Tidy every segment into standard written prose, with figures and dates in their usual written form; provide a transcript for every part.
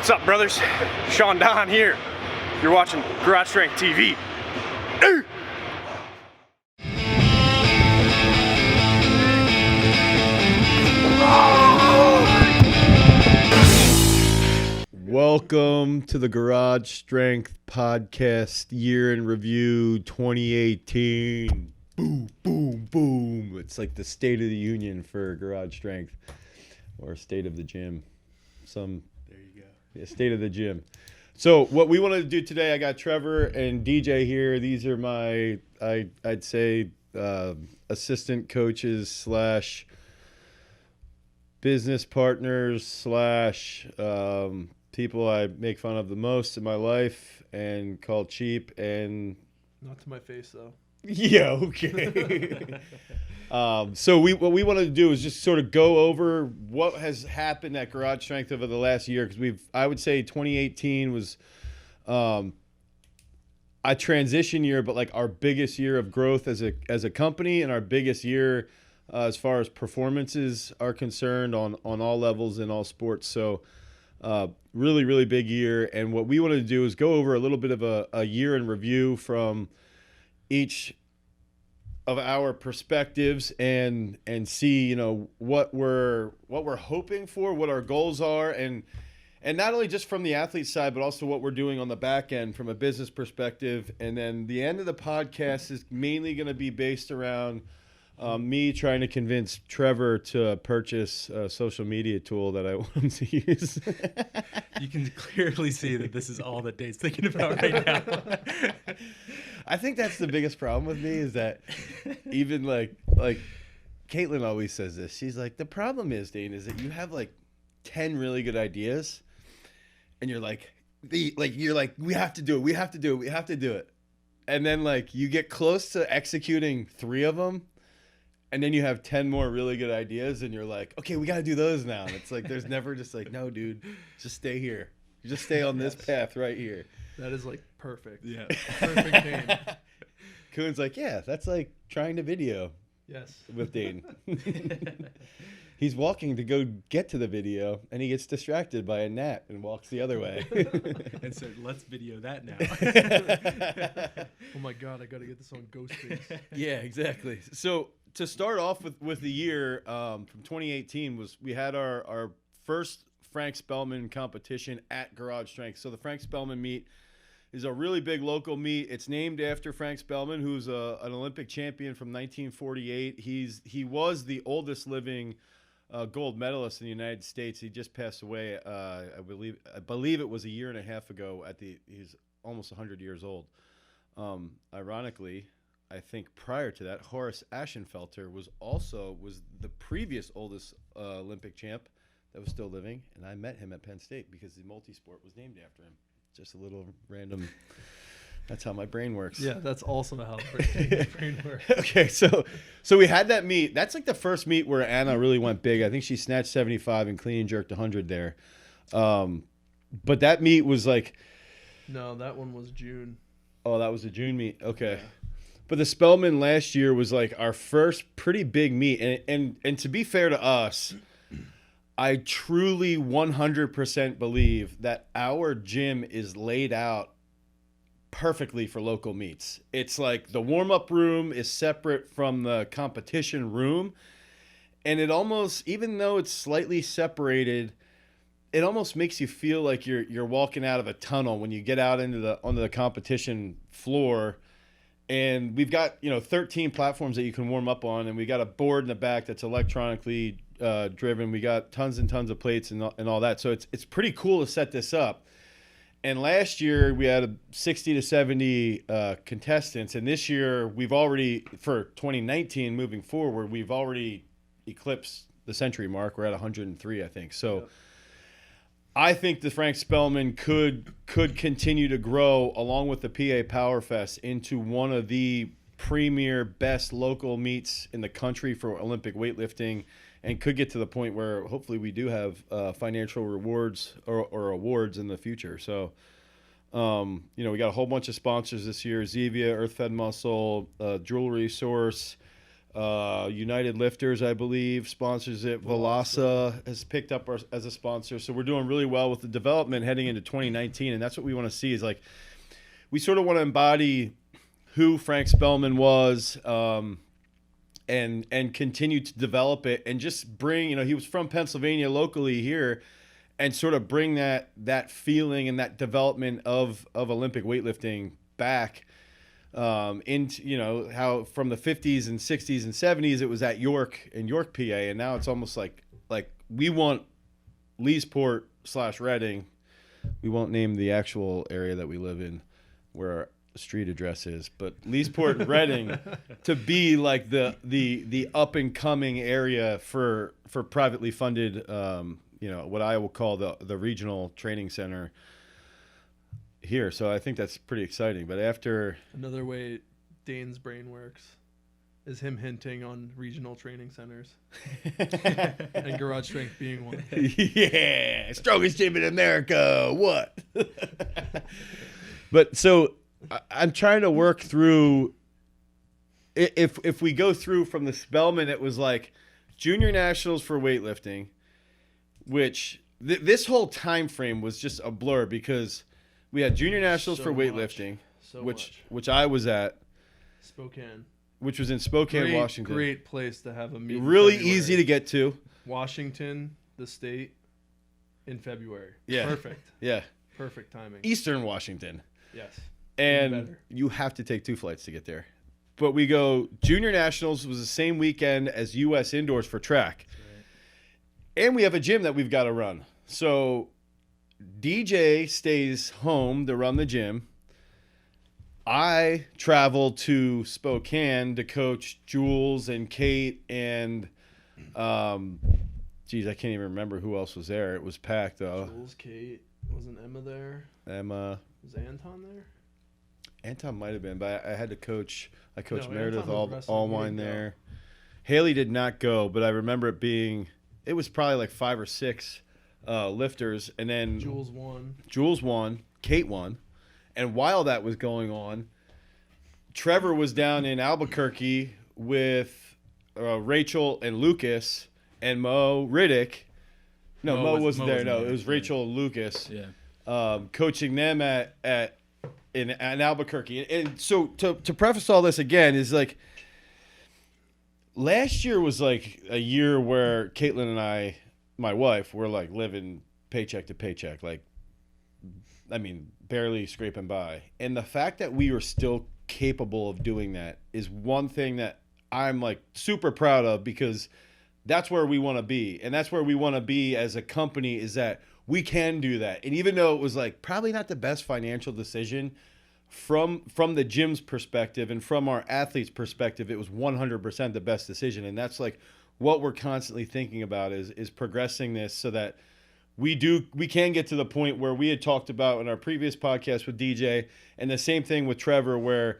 What's up, brothers? Sean Don here. You're watching Garage Strength TV. Welcome to the Garage Strength Podcast Year in Review 2018. Boom, boom, boom. It's like the State of the Union for Garage Strength, or State of the Gym. There you go. Yeah, State of the Gym. So what we wanted to do today, I got Trevor and DJ here. These are my, I'd say, assistant coaches slash business partners slash people I make fun of the most in my life and call cheap and... Not to my face, though. Yeah, okay. So what we wanted to do is just sort of go over what has happened at Garage Strength over the last year, because I would say 2018 was a transition year, but like our biggest year of growth as a company, and our biggest year as far as performances are concerned on all levels in all sports. So really, really big year. And what we wanted to do is go over a little bit of a year in review from each of our perspectives and see, you know, what we're hoping for, what our goals are, and not only just from the athlete side, but also what we're doing on the back end from a business perspective. And then the end of the podcast is mainly going to be based around me trying to convince Trevor to purchase a social media tool that I want him to use. You can clearly see that this is all that Dane's thinking about right now. I think that's the biggest problem with me, is that even like Caitlin always says this. She's like, the problem is, Dane, is that you have like 10 really good ideas, and you're like, we have to do it. And then like you get close to executing 3 of them, and then you have 10 more really good ideas, and you're like, okay, we got to do those now. And it's like, there's never just like, no, dude, just stay here. You just stay on this path right here. That is like perfect. Yeah. Perfect name. Coon's like, yeah, that's like trying to video. Yes. With Dane. He's walking to go get to the video, and he gets distracted by a gnat and walks the other way. And said, let's video that now. Oh my God, I got to get this on GHOSTFACE. Yeah, exactly. So to start off with the year from 2018, we had our first Frank Spellman competition at Garage Strength. So the Frank Spellman meet is a really big local meet. It's named after Frank Spellman, who's an Olympic champion from 1948. He was the oldest living gold medalist in the United States. He just passed away, I believe it was a year and a half ago. He's almost 100 years old. Ironically, I think prior to that, Horace Ashenfelter was the previous oldest Olympic champ that was still living, and I met him at Penn State because the multi-sport was named after him. Just a little random. That's how my brain works. Yeah, that's also how the brain works. Okay, so we had that meet. That's like the first meet where Anna really went big. I think she snatched 75 and clean and jerked 100 there. But that meet was like... No, that one was June. Oh, that was a June meet. Okay. Yeah. But the Spellman last year was like our first pretty big meet. And to be fair to us, I truly 100% believe that our gym is laid out perfectly for local meets. It's like the warm-up room is separate from the competition room, and it almost, even though it's slightly separated, it almost makes you feel like you're walking out of a tunnel when you get out onto the competition floor. And we've got 13 platforms that you can warm up on, and we got a board in the back that's electronically driven. We got tons and tons of plates and all that. So it's pretty cool to set this up. And last year we had 60 to 70 contestants, and this year we've already, for 2019 moving forward, we've already eclipsed the century mark. We're at 103, I think. So yep. I think the Frank Spellman could continue to grow along with the PA Power Fest into one of the premier best local meets in the country for Olympic weightlifting, and could get to the point where hopefully we do have financial rewards or awards in the future. So, we got a whole bunch of sponsors this year: Zevia, Earth Fed Muscle, Jewelry Source, United Lifters, I believe, sponsors it. Velasa has picked up as a sponsor. So we're doing really well with the development heading into 2019. And that's what we want to see is like, we sort of want to embody who Frank Spellman was, and continue to develop it and just bring, he was from Pennsylvania locally here, and sort of bring that feeling and that development of Olympic weightlifting back into, how from the 50s and 60s and 70s it was at York, PA, and now it's almost like we want Leesport / Reading. We won't name the actual area that we live in where our street address is, but Leesport, Reading, to be like the up and coming area for privately funded, what I will call the regional training center here. So I think that's pretty exciting. But after another way Dane's brain works is him hinting on regional training centers and garage strength being one. Yeah, strongest gym in America. What? But so I'm trying to work through, if we go through from the Spellman, it was like junior nationals for weightlifting, which this whole time frame was just a blur because we had junior nationals for weightlifting, which I was at. Spokane. Which was in Spokane, Washington. Great place to have a meet. Really easy to get to. Washington, the state, in February. Yeah. Perfect. Yeah. Perfect timing. Eastern Washington. Yes. And you have to take 2 flights to get there. But we go, junior nationals was the same weekend as U.S. indoors for track. Right. And we have a gym that we've got to run. So DJ stays home to run the gym. I travel to Spokane to coach Jules and Kate and, I can't even remember who else was there. It was packed, though. Jules, Kate. Wasn't Emma there? Emma. Was Anton there? Anton might have been, but I had to coach. I coached No, Meredith Anton Allwine there. Haley did not go, but I remember it was probably like 5 or 6 lifters. And then Jules won. Jules won. Kate won. And while that was going on, Trevor was down in Albuquerque with Rachel and Lucas and Mo Riddick. No, Mo wasn't there. No, it was Rachel and Lucas. Yeah. Coaching them in Albuquerque. And so to preface all this again is like, last year was like a year where Caitlin and I, my wife, were like living paycheck to paycheck. Like, I mean, barely scraping by. And the fact that we are still capable of doing that is one thing that I'm like super proud of, because that's where we want to be. And that's where we want to be as a company, is that we can do that. And even though it was like probably not the best financial decision from the gym's perspective and from our athletes' perspective, it was 100% the best decision. And that's like what we're constantly thinking about is progressing this so that we can get to the point where we had talked about in our previous podcast with DJ, and the same thing with Trevor, where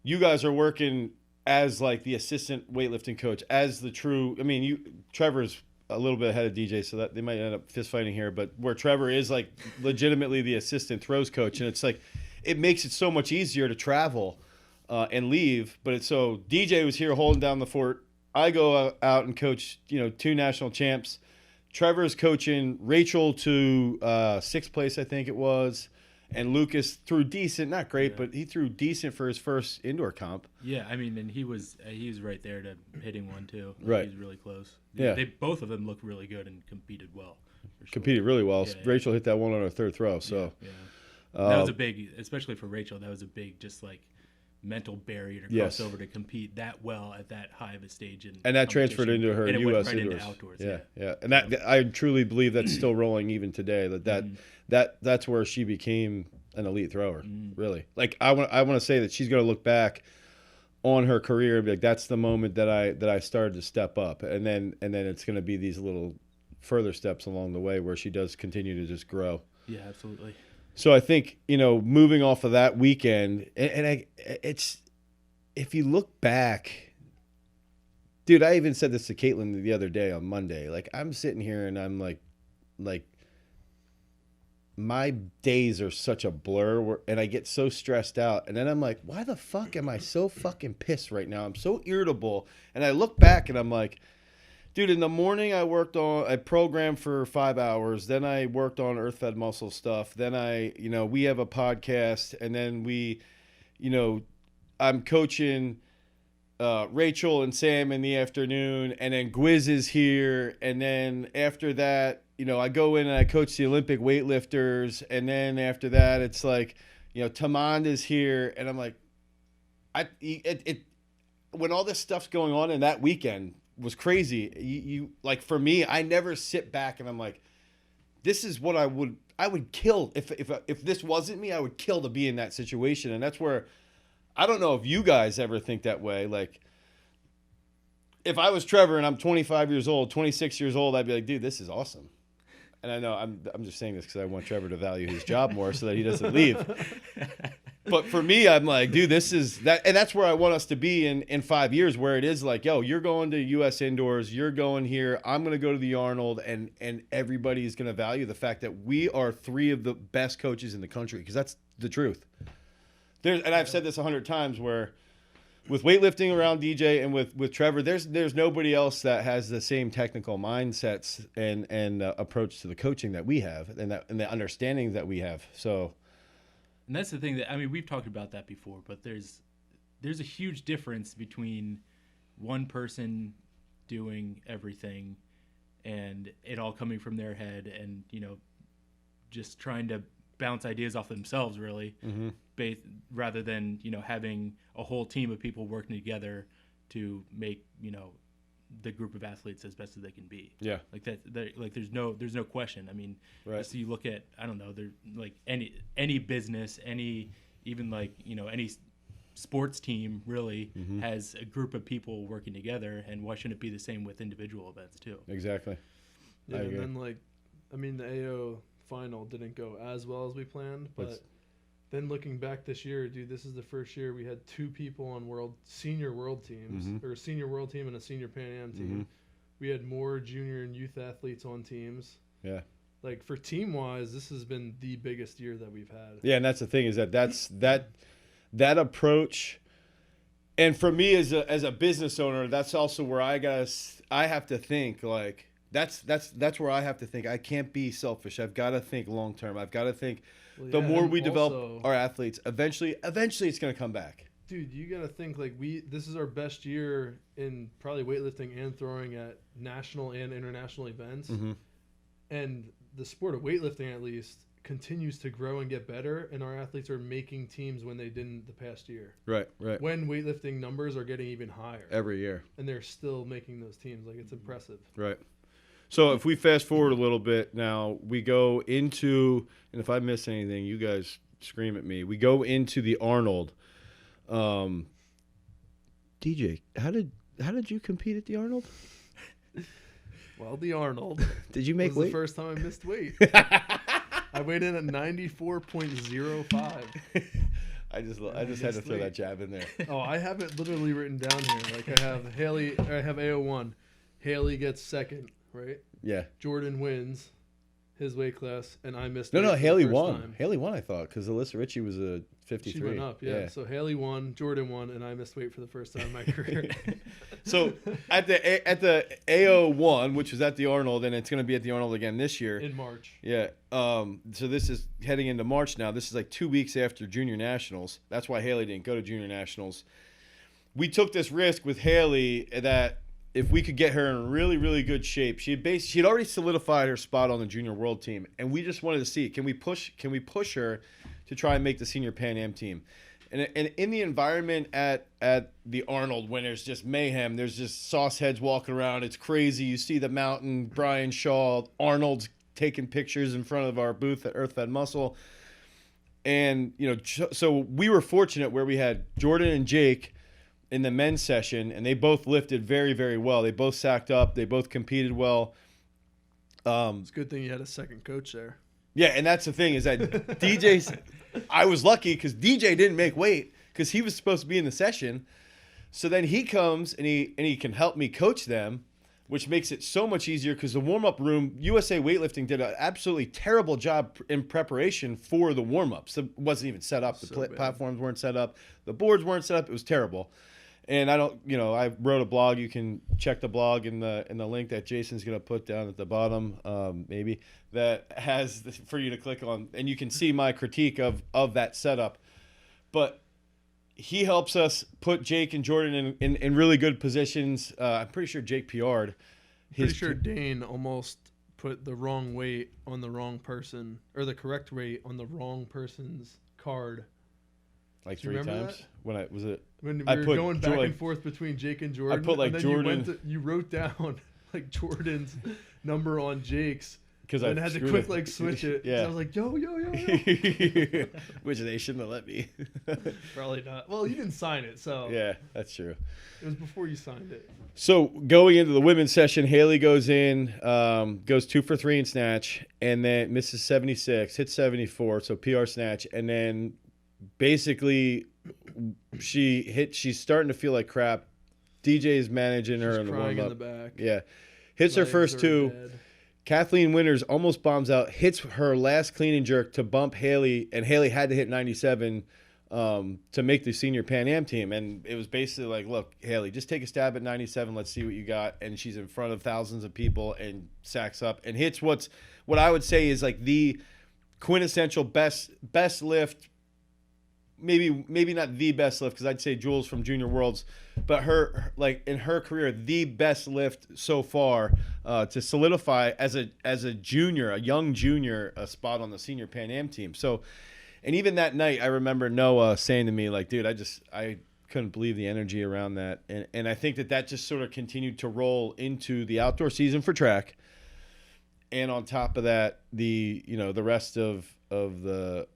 you guys are working as like the assistant weightlifting coach, as the true, I mean, Trevor's a little bit ahead of DJ, so that they might end up fist fighting here, but where Trevor is like legitimately the assistant throws coach, and it's like, it makes it so much easier to travel and leave. But it's so DJ was here holding down the fort. I go out and coach, 2 national champs. Trevor's coaching Rachel to 6th place, I think it was. And Lucas threw decent, not great, but he threw decent for his first indoor comp. Yeah, I mean, and he was right there to hitting one too. Right, he was really close. Yeah, both of them looked really good and competed well. For sure. Competed really well. Yeah, Rachel hit that one on her 3rd throw. So that was a big, especially for Rachel. That was a big, just like mental barrier to cross over to compete that well at that high of a stage. And that transferred into her U.S. right indoors. Into outdoors. Yeah. And that I truly believe that's still rolling even today. That's where she became an elite thrower. Really, like I want to say that she's going to look back on her career and be like, that's the moment that I started to step up, and then it's going to be these little further steps along the way where she does continue to just grow. Yeah, absolutely. So I think, moving off of that weekend, it's, if you look back, dude, I even said this to Caitlin the other day on Monday. Like, I'm sitting here and I'm like, my days are such a blur, and I get so stressed out. And then I'm like, why the fuck am I so fucking pissed right now? I'm so irritable. And I look back and I'm like, dude, in the morning I programmed for 5 hours. Then I worked on earth-fed muscle stuff. Then we have a podcast, and then I'm coaching Rachel and Sam in the afternoon, and then Gwiz is here. And then after that, I go in and I coach the Olympic weightlifters. And then after that, it's like, Tamand is here. And I'm like, when all this stuff's going on in that weekend was crazy. You like, for me, I never sit back and I'm like, this is what I would kill. If this wasn't me, I would kill to be in that situation. And that's where, I don't know if you guys ever think that way. Like, if I was Trevor and I'm 25 years old, 26 years old, I'd be like, dude, this is awesome. And I know I'm just saying this because I want Trevor to value his job more so that he doesn't leave. But for me, I'm like, dude, this is that. And that's where I want us to be in 5 years, where it is like, yo, you're going to U.S. indoors. You're going here. I'm going to go to the Arnold. And everybody is going to value the fact that we are 3 of the best coaches in the country, because that's the truth. And I've said this 100 times, where with weightlifting around DJ and with Trevor, there's nobody else that has the same technical mindsets and approach to the coaching that we have, and the understanding that we have. So, and that's the thing that, I mean, we've talked about that before, but there's a huge difference between one person doing everything and it all coming from their head, and just trying to bounce ideas off themselves, really, rather than having a whole team of people working together to make the group of athletes as best as they can be. Yeah, like that. Like there's no question. I mean, right. Just you look at, I don't know, there, like any business, even any sports team really has a group of people working together, and why shouldn't it be the same with individual events too? Exactly. Yeah, and then the AO final didn't go as well as we planned, but then looking back this year, dude, this is the first year we had 2 people on senior world teams, or a senior world team and a senior Pan Am team. We had more junior and youth athletes on teams. Yeah. Like, for team wise, this has been the biggest year that we've had. Yeah, and that's the thing, is that approach. And for me as a business owner, that's also where I have to think, like, that's where I have to think. I can't be selfish. I've got to think long term. I've got to think the more we develop our athletes, eventually it's going to come back. Dude, you got to think, like, this is our best year in probably weightlifting and throwing at national and international events. And the sport of weightlifting, at least, continues to grow and get better, and our athletes are making teams when they didn't the past year. Right. When weightlifting numbers are getting even higher. Every year. And they're still making those teams. Like, it's impressive. Right. So if we fast forward a little bit now, we go into, and if I miss anything, you guys scream at me. We go into the Arnold. DJ, how did you compete at the Arnold? Well, the Arnold. Did you make was weight? The first time I missed weight. I weighed in at 94.05. I just had to throw that jab in there. Oh, I have it literally written down here. Like, I have AO1. Haley gets second, right? Yeah. Jordan wins his weight class, and I missed. No, Haley won. Time. Haley won, I thought, because Alyssa Ritchie was a 53. She went up, yeah. So Haley won, Jordan won, and I missed weight for the first time in my career. So at the AO1, which was at the Arnold, and it's going to be at the Arnold again this year. In March. Yeah. So this is heading into March now. This is like 2 weeks after Junior Nationals. That's why Haley didn't go to Junior Nationals. We took this risk with Haley that if we could get her in really, really good shape, she'd already solidified her spot on the junior world team, and we just wanted to see, can we push her to try and make the senior Pan Am team? And in the environment at the Arnold, when there's just mayhem, there's just sauce heads walking around, it's crazy. You see the Mountain, Brian Shaw, Arnold's taking pictures in front of our booth at Earth-Fed Muscle, and so we were fortunate where we had Jordan and Jake in the men's session, and they both lifted very, very well. They both sacked up. They both competed well. It's a good thing you had a second coach there. Yeah, and that's the thing, is that I was lucky because DJ didn't make weight because he was supposed to be in the session. So then he comes and he can help me coach them. which makes it so much easier because the warm-up room, USA Weightlifting did an absolutely terrible job in preparation for the warm-ups. It wasn't even set up. The platforms weren't set up. The boards weren't set up. It was terrible. And I wrote a blog. You can check the blog in the link that Jason's going to put down at the bottom, maybe, that has for you to click on. And you can see my critique of that setup. But he helps us put Jake and Jordan in really good positions. I'm pretty sure Jake PR'd. Pretty sure Dane almost put the wrong weight on the wrong person, or the correct weight on the wrong person's card. Like 3 times? That? When we I were put going back and forth between Jake and Jordan. I put like and then Jordan. You wrote down like Jordan's number on Jake's. Because I had to quick switch it. Yeah. I was like, yo. Which they shouldn't have let me. Probably not. Well, you didn't sign it, so. Yeah, that's true. It was before you signed it. So going into the women's session, Haley goes in, goes 2 for 3 in snatch, and then misses 76, hits 74, so PR snatch, and then basically she's starting to feel like crap. DJ's managing her in the warm-up. Crying in the back. Yeah. Hits her first 2. Dead. Kathleen Winters almost bombs out, hits her last clean and jerk to bump Haley, and Haley had to hit 97 to make the senior Pan Am team. And it was basically like, look, Haley, just take a stab at 97. Let's see what you got. And she's in front of thousands of people and sacks up and hits what I would say is like the quintessential best lift. Maybe not the best lift, because I'd say Jules from Junior Worlds, but her like in her career, the best lift so far to solidify as a junior, a young junior, a spot on the senior Pan Am team. So, and even that night, I remember Ncaa saying to me like, dude, I couldn't believe the energy around that, and I think that just sort of continued to roll into the outdoor season for track, and on top of that, the rest of the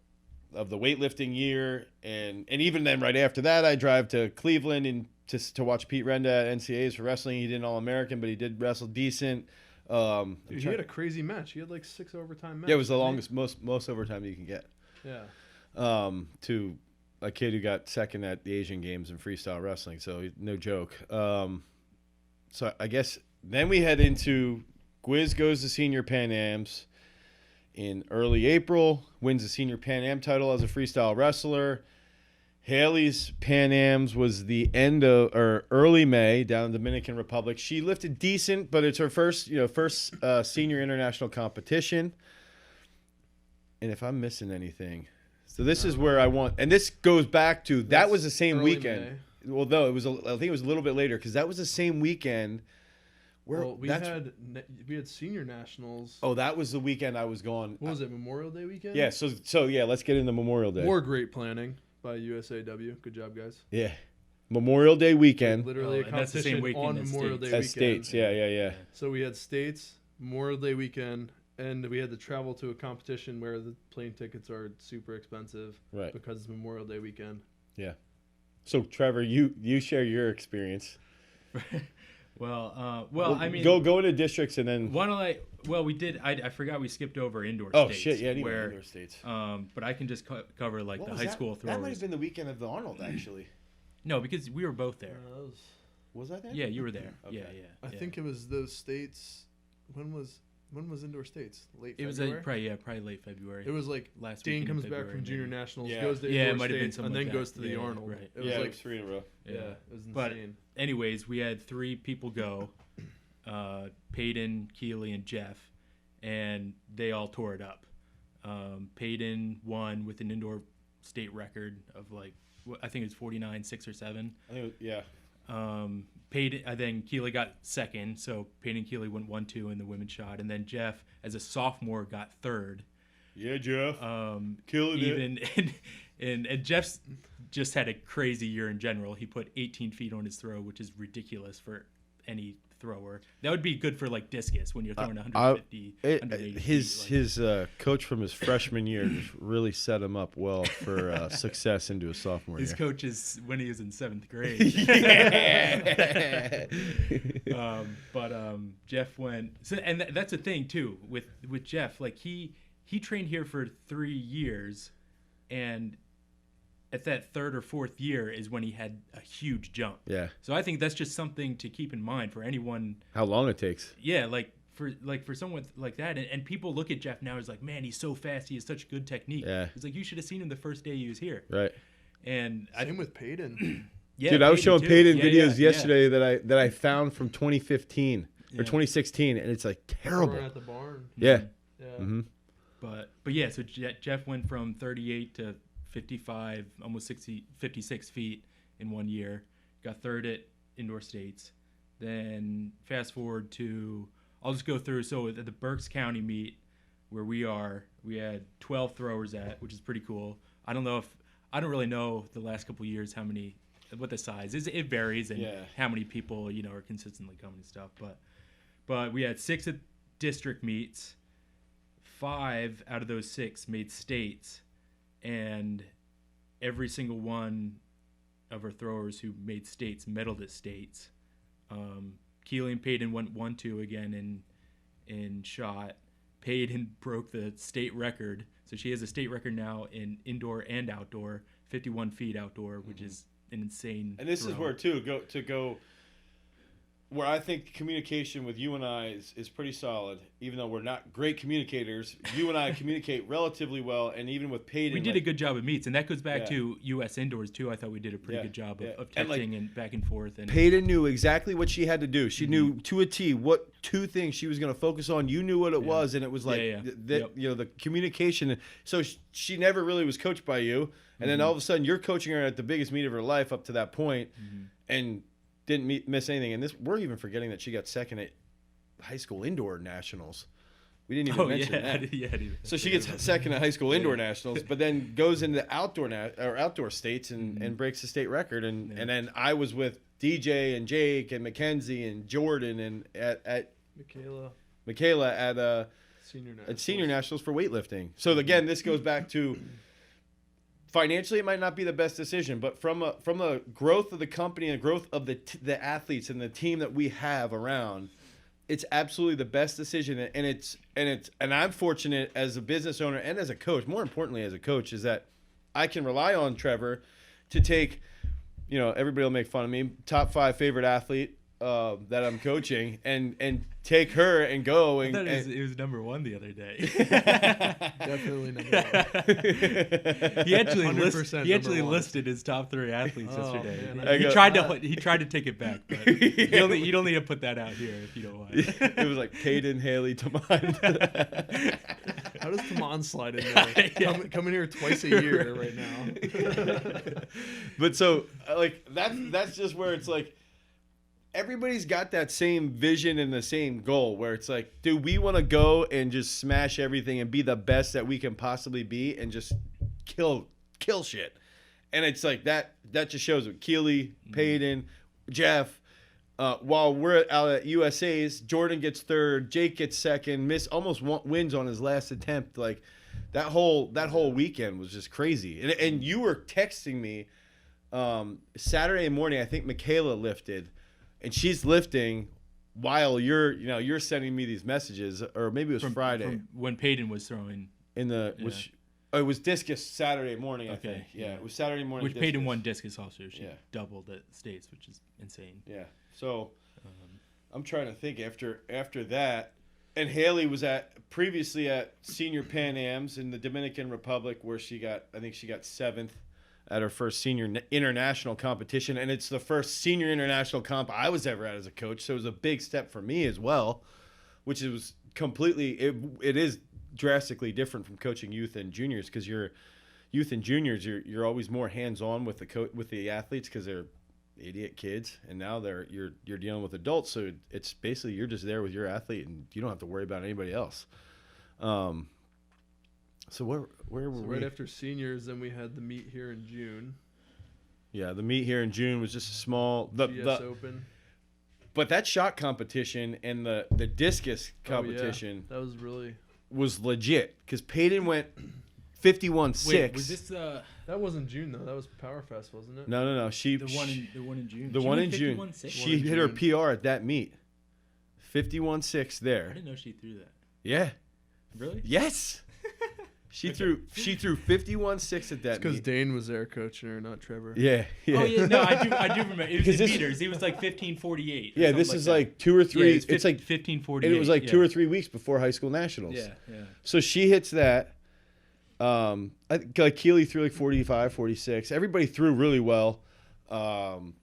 weightlifting year, and even then right after that I drive to Cleveland and to watch Pete Renda at NCAAs for wrestling. He did an All-American, but he did wrestle decent. Dude, he had a crazy match. He had like 6 overtime matches. Yeah, it was the longest, most overtime you can get. Yeah. To a kid who got second at the Asian Games in freestyle wrestling, so no joke. So I guess then we head into Gwiz goes to Senior Pan Ams in early April, wins the Senior Pan Am title as a freestyle wrestler. Haley's Pan Ams was the end of or early May down in the Dominican Republic. She lifted decent, but it's her first senior international competition. And if I'm missing anything, so this is where I want, and this goes back to that was the same weekend. May. Well, no, I think it was a little bit later because that was the same weekend. We had senior nationals. Oh, that was the weekend I was gone. What was it, Memorial Day weekend? Yeah, so yeah, let's get into Memorial Day. More great planning by USAW. Good job, guys. Yeah. Memorial Day weekend. Literally a competition on Memorial Day weekend. At States, yeah. So we had States, Memorial Day weekend, and we had to travel to a competition where the plane tickets are super expensive. Right. Because it's Memorial Day weekend. Yeah. So, Trevor, you share your experience. Well, I mean, go into districts and then. We did. I forgot we skipped over indoor states. Oh shit! Yeah, indoor states. But I can just cover like the high school throwers. That might have been the weekend of the Arnold, actually. No, because we were both there. Was I there? Yeah, you were there. Okay. Yeah. I think it was those states. When was indoor states? Late It February? was probably late February. It was like last Dane comes back from junior nationals, goes to indoor states, and then goes to the Arnold. Right. It was like 3 in a row. Yeah, it was insane. But anyways, we had 3 people go, Peyton, Keely, and Jeff, and they all tore it up. Peyton won with an indoor state record of like, I think it was 49, 6 or 7. I think yeah. Peyton, then Keely got second, so Peyton and Keely went 1-2 in the women's shot, and then Jeff, as a sophomore, got third. Yeah, Jeff. Killing it. And Jeff's just had a crazy year in general. He put 18 feet on his throw, which is ridiculous for any thrower. That would be good for like discus when you're throwing 150. His coach from his freshman year just really set him up well for success into a sophomore year. His coach is when he was in 7th grade. But Jeff went. So, and that's the thing too with Jeff. Like he trained here for 3 years, and at that third or fourth year is when he had a huge jump. Yeah. So I think that's just something to keep in mind for anyone. How long it takes. Yeah, for someone like that, and people look at Jeff now as like, man, he's so fast, he has such good technique. Yeah. It's like, you should have seen him the first day he was here. Right. And Same with Peyton. Yeah, dude, I was showing Peyton videos yeah. yesterday that I found from 2015 or 2016, and it's like terrible. At the barn. Yeah. Yeah. Mm-hmm. But yeah, so Jeff went from 38 to 55, almost 56 feet in 1 year. Got third at indoor states. Then fast forward to, I'll just go through. So at the Berks County meet where we are, we had 12 throwers at, which is pretty cool. I don't really know the last couple of years what the size is. It varies and how many people are consistently coming and stuff. But we had 6 at district meets. 5 out of those 6 made states, and every single one of our throwers who made states medaled at states. Keely and Peyton went 1-2 again in shot. Peyton broke the state record, so she has a state record now in indoor and outdoor, 51 feet outdoor, which is an insane. And this throw. is where go where I think communication with you and I is pretty solid, even though we're not great communicators. You and I communicate relatively well, and even with Peyton. We did a good job of meets, and that goes back to U.S. indoors, too. I thought we did a pretty good job of texting and back and forth. And Peyton knew exactly what she had to do. She knew to a T what 2 things she was going to focus on. You knew what it was, and it was like the communication. So she never really was coached by you, and then all of a sudden you're coaching her at the biggest meet of her life up to that point, and didn't miss anything. And we're even forgetting that she got second at high school indoor nationals. We didn't even mention that. So she gets second at high school indoor nationals, but then goes into outdoor states and breaks the state record. And then I was with DJ and Jake and Mackenzie and Jordan and at Michaela at senior nationals for weightlifting. So again, this goes back to financially, it might not be the best decision, but from a growth of the company and growth of the athletes and the team that we have around, it's absolutely the best decision. And I'm fortunate as a business owner and as a coach, more importantly as a coach, is that I can rely on Trevor to take, everybody will make fun of me, top 5 favorite athlete that I'm coaching, and take her and go. And, I thought it was number 1 the other day. Definitely number 1. He actually listed his top 3 athletes yesterday. Man, He tried to take it back, but you don't need to put that out here if you don't want. It was like Peyton, Haley, Taman. How does Taman slide in there? Coming here twice a year right now. But so that's just where it's like, everybody's got that same vision and the same goal where it's like, dude, we want to go and just smash everything and be the best that we can possibly be and just kill shit. And it's like that just shows with Keely, Peyton, Jeff. While we're out at USA's, Jordan gets 3rd, Jake gets 2nd, almost wins on his last attempt. Like that whole weekend was just crazy. And you were texting me Saturday morning. I think Michaela lifted. And she's lifting while you're sending me these messages, or maybe it was Friday from when Peyton was throwing it was Discus Saturday morning. I think. Yeah, it was Saturday morning. Which Peyton won Discus also. She doubled at states, which is insane. Yeah. So I'm trying to think after that, and Haley was previously at Senior Pan Ams in the Dominican Republic, where she got 7th. At her first senior international competition, and it's the first senior international comp I was ever at as a coach, so it was a big step for me as well, which was completely it is drastically different from coaching youth and juniors, because you're youth and juniors you're always more hands-on with the athletes because they're idiot kids, and now you're dealing with adults, so it's basically you're just there with your athlete and you don't have to worry about anybody else. So where were we? Right after seniors, then we had the meet here in June. Yeah, the meet here in June was just a small GS Open. But that shot competition and the discus competition that was legit, because Peyton went 51-6. Wait, was this that wasn't June though? That was Power Fest, wasn't it? No. The one in June. The one in June. She hit her PR at that meet. 51-6 there. I didn't know she threw that. Yeah. Really? Yes. She threw 51.6 at that Because meet. Dane was there coaching her, not Trevor. Yeah. Oh yeah, no, I do remember. It was Because in this- meters. It was like 15:48. Yeah, this is like 2 or 3. Yeah, it's like 15:48. and it was like yeah. 2 or 3 weeks before high school nationals. Yeah, yeah. So she hits that. I think like Keely threw like 45, 46. Everybody threw really well. And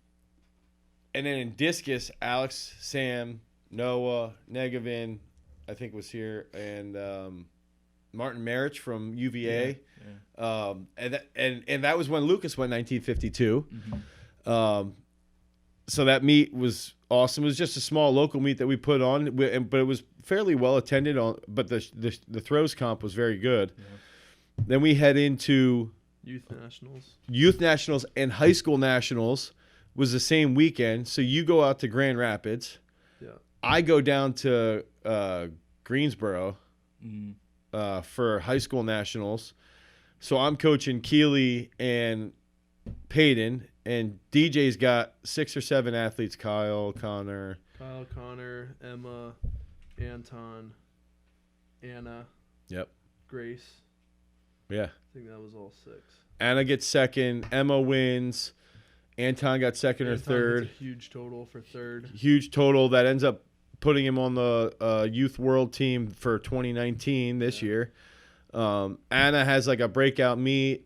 then in discus, Alex, Sam, Noah, Negavin, I think was here, and Martin Marich from UVA. Yeah. And that was when Lucas went 1952. Mm-hmm. So that meet was awesome. It was just a small local meet that we put on, but it was fairly well attended. But the throws comp was very good. Yeah. Then we head into Youth Nationals. Youth Nationals and High School Nationals was the same weekend. So you go out to Grand Rapids. Yeah. I go down to Greensboro Mm-hmm. for High School Nationals. So I'm coaching Keely and Peyton, and DJ's got 6 or 7 athletes: Kyle, Connor, Emma, Anton, Anna, Yep. Grace. Yeah. I think that was all 6. Anna gets second. Emma wins. Anton got second or Anton third. gets a huge total for third. Huge total that ends up putting him on the youth world team for 2019 this year. Anna has like a breakout meet.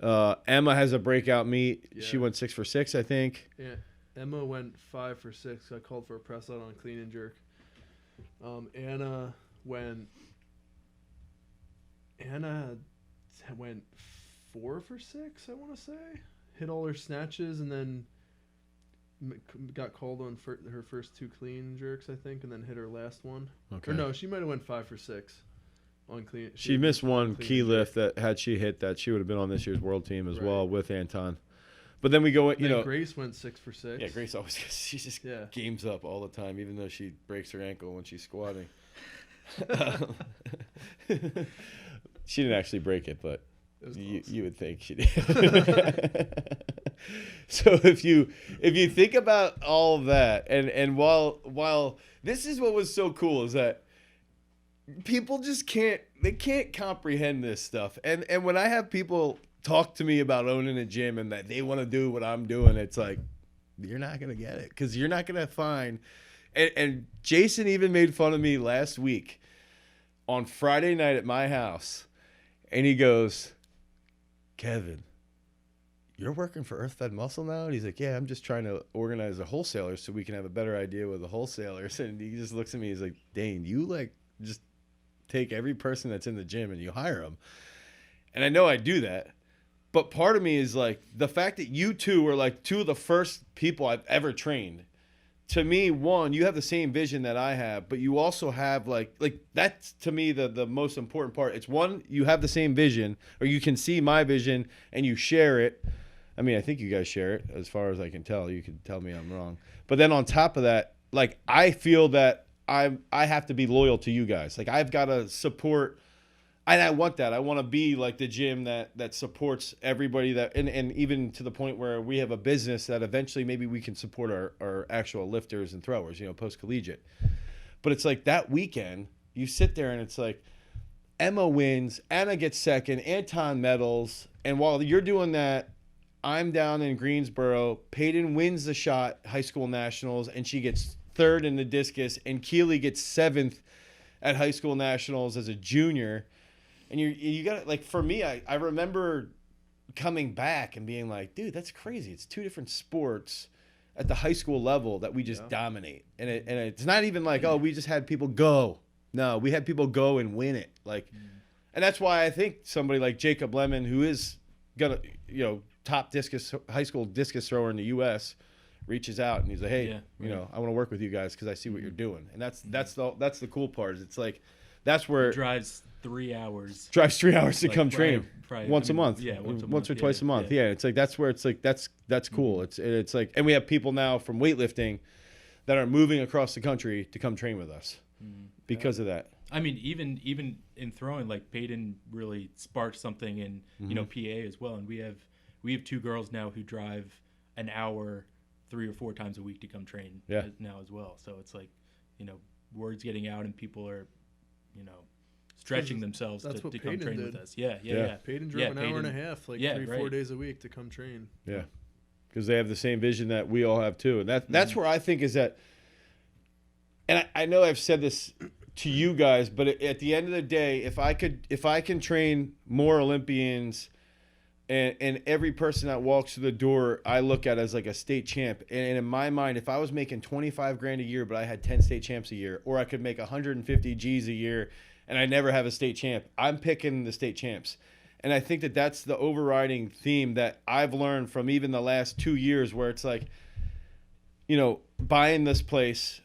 Emma has a breakout meet. Yeah. She went 6 for 6, I think. Yeah. Emma went 5 for 6. I called for a press out on clean and jerk. Anna went 4 for 6, I want to say. Hit all her snatches and then got called on her first 2 clean jerks, I think, and then hit her last one. Okay. Or no, she might have went 5 for 6 on clean. She missed one clean key and lift that had she hit that, she would have been on this year's world team as well Right. with Anton. But then we go, you Then know. Grace went 6 for 6. Yeah, Grace always she just Yeah. games up all the time, even though she breaks her ankle when she's squatting. She didn't actually break it, but It was you, close. you would think she did. So if you think about all of that, and while this is what was so cool is that people just can't comprehend this stuff, and when I have people talk to me about owning a gym and that they want to do what I'm doing, it's like you're not gonna get it because you're not gonna find. And Jason even made fun of me last week on Friday night at my house, and he goes, Kevin, you're working for Earth-Fed Muscle now? And he's like, yeah, I'm just trying to organize the wholesalers so we can have a better idea with the wholesalers. And he just looks at me, he's like, Dane, you like just take every person that's in the gym and you hire them. And I know I do that. But part of me is like the fact that you two were like 2 of the first people I've ever trained. To me, one, you have the same vision that I have, but you also have like that's to me the most important part. It's one, you have the same vision, or you can see my vision and you share it. I mean, I think you guys share it as far as I can tell. You can tell me I'm wrong. But then on top of that, like I feel that I have to be loyal to you guys. Like I've got to support, and I want that. I want to be like the gym that supports everybody that, and even to the point where we have a business that eventually maybe we can support our actual lifters and throwers, you know, post-collegiate. But it's like that weekend, you sit there and it's like Emma wins, Anna gets second, Anton medals, and while you're doing that, I'm down in Greensboro. Peyton wins the shot, high school nationals, and she gets 3rd in the discus, and Keely gets 7th at high school nationals as a junior. And you got like for me, I remember coming back and being like, dude, that's crazy. It's 2 different sports at the high school level that we just dominate. And it's not even like, oh, we just had people go. No, we had people go and win it. Like, and that's why I think somebody like Jacob Lemon, who is gonna, you know, top high school discus thrower in the U.S., reaches out and he's like, hey, you know, I want to work with you guys because I see what you're doing. And that's the cool part. Is it's like that's where drives 3 hours. Drives 3 hours to Like, come train Friday. once a month. Yeah, once or twice a month. Yeah, it's like that's where it's like that's cool. It's like, and we have people now from weightlifting that are moving across the country to come train with us because of that. I mean, even in throwing, like Peyton really sparked something in you know PA as well, and we have 2 girls now who drive an hour 3 or 4 times a week to come train now as well. So it's like, you know, word's getting out and people are, you know, stretching themselves that's to what come Peyton train did. with us. Yeah. Peyton drove an hour and a half, like 3-4 days a week to come train. Yeah, because they have the same vision that we all have too, and that's where I think is that. And I know I've said this to you guys, but at the end of the day, if I can train more Olympians, and every person that walks through the door, I look at as like a state champ. And in my mind, if I was making $25,000 a year, but I had 10 state champs a year, or I could make 150 G's a year, and I never have a state champ, I'm picking the state champs. And I think that that's the overriding theme that I've learned from even the last 2 years, where it's like, you know, buying this place,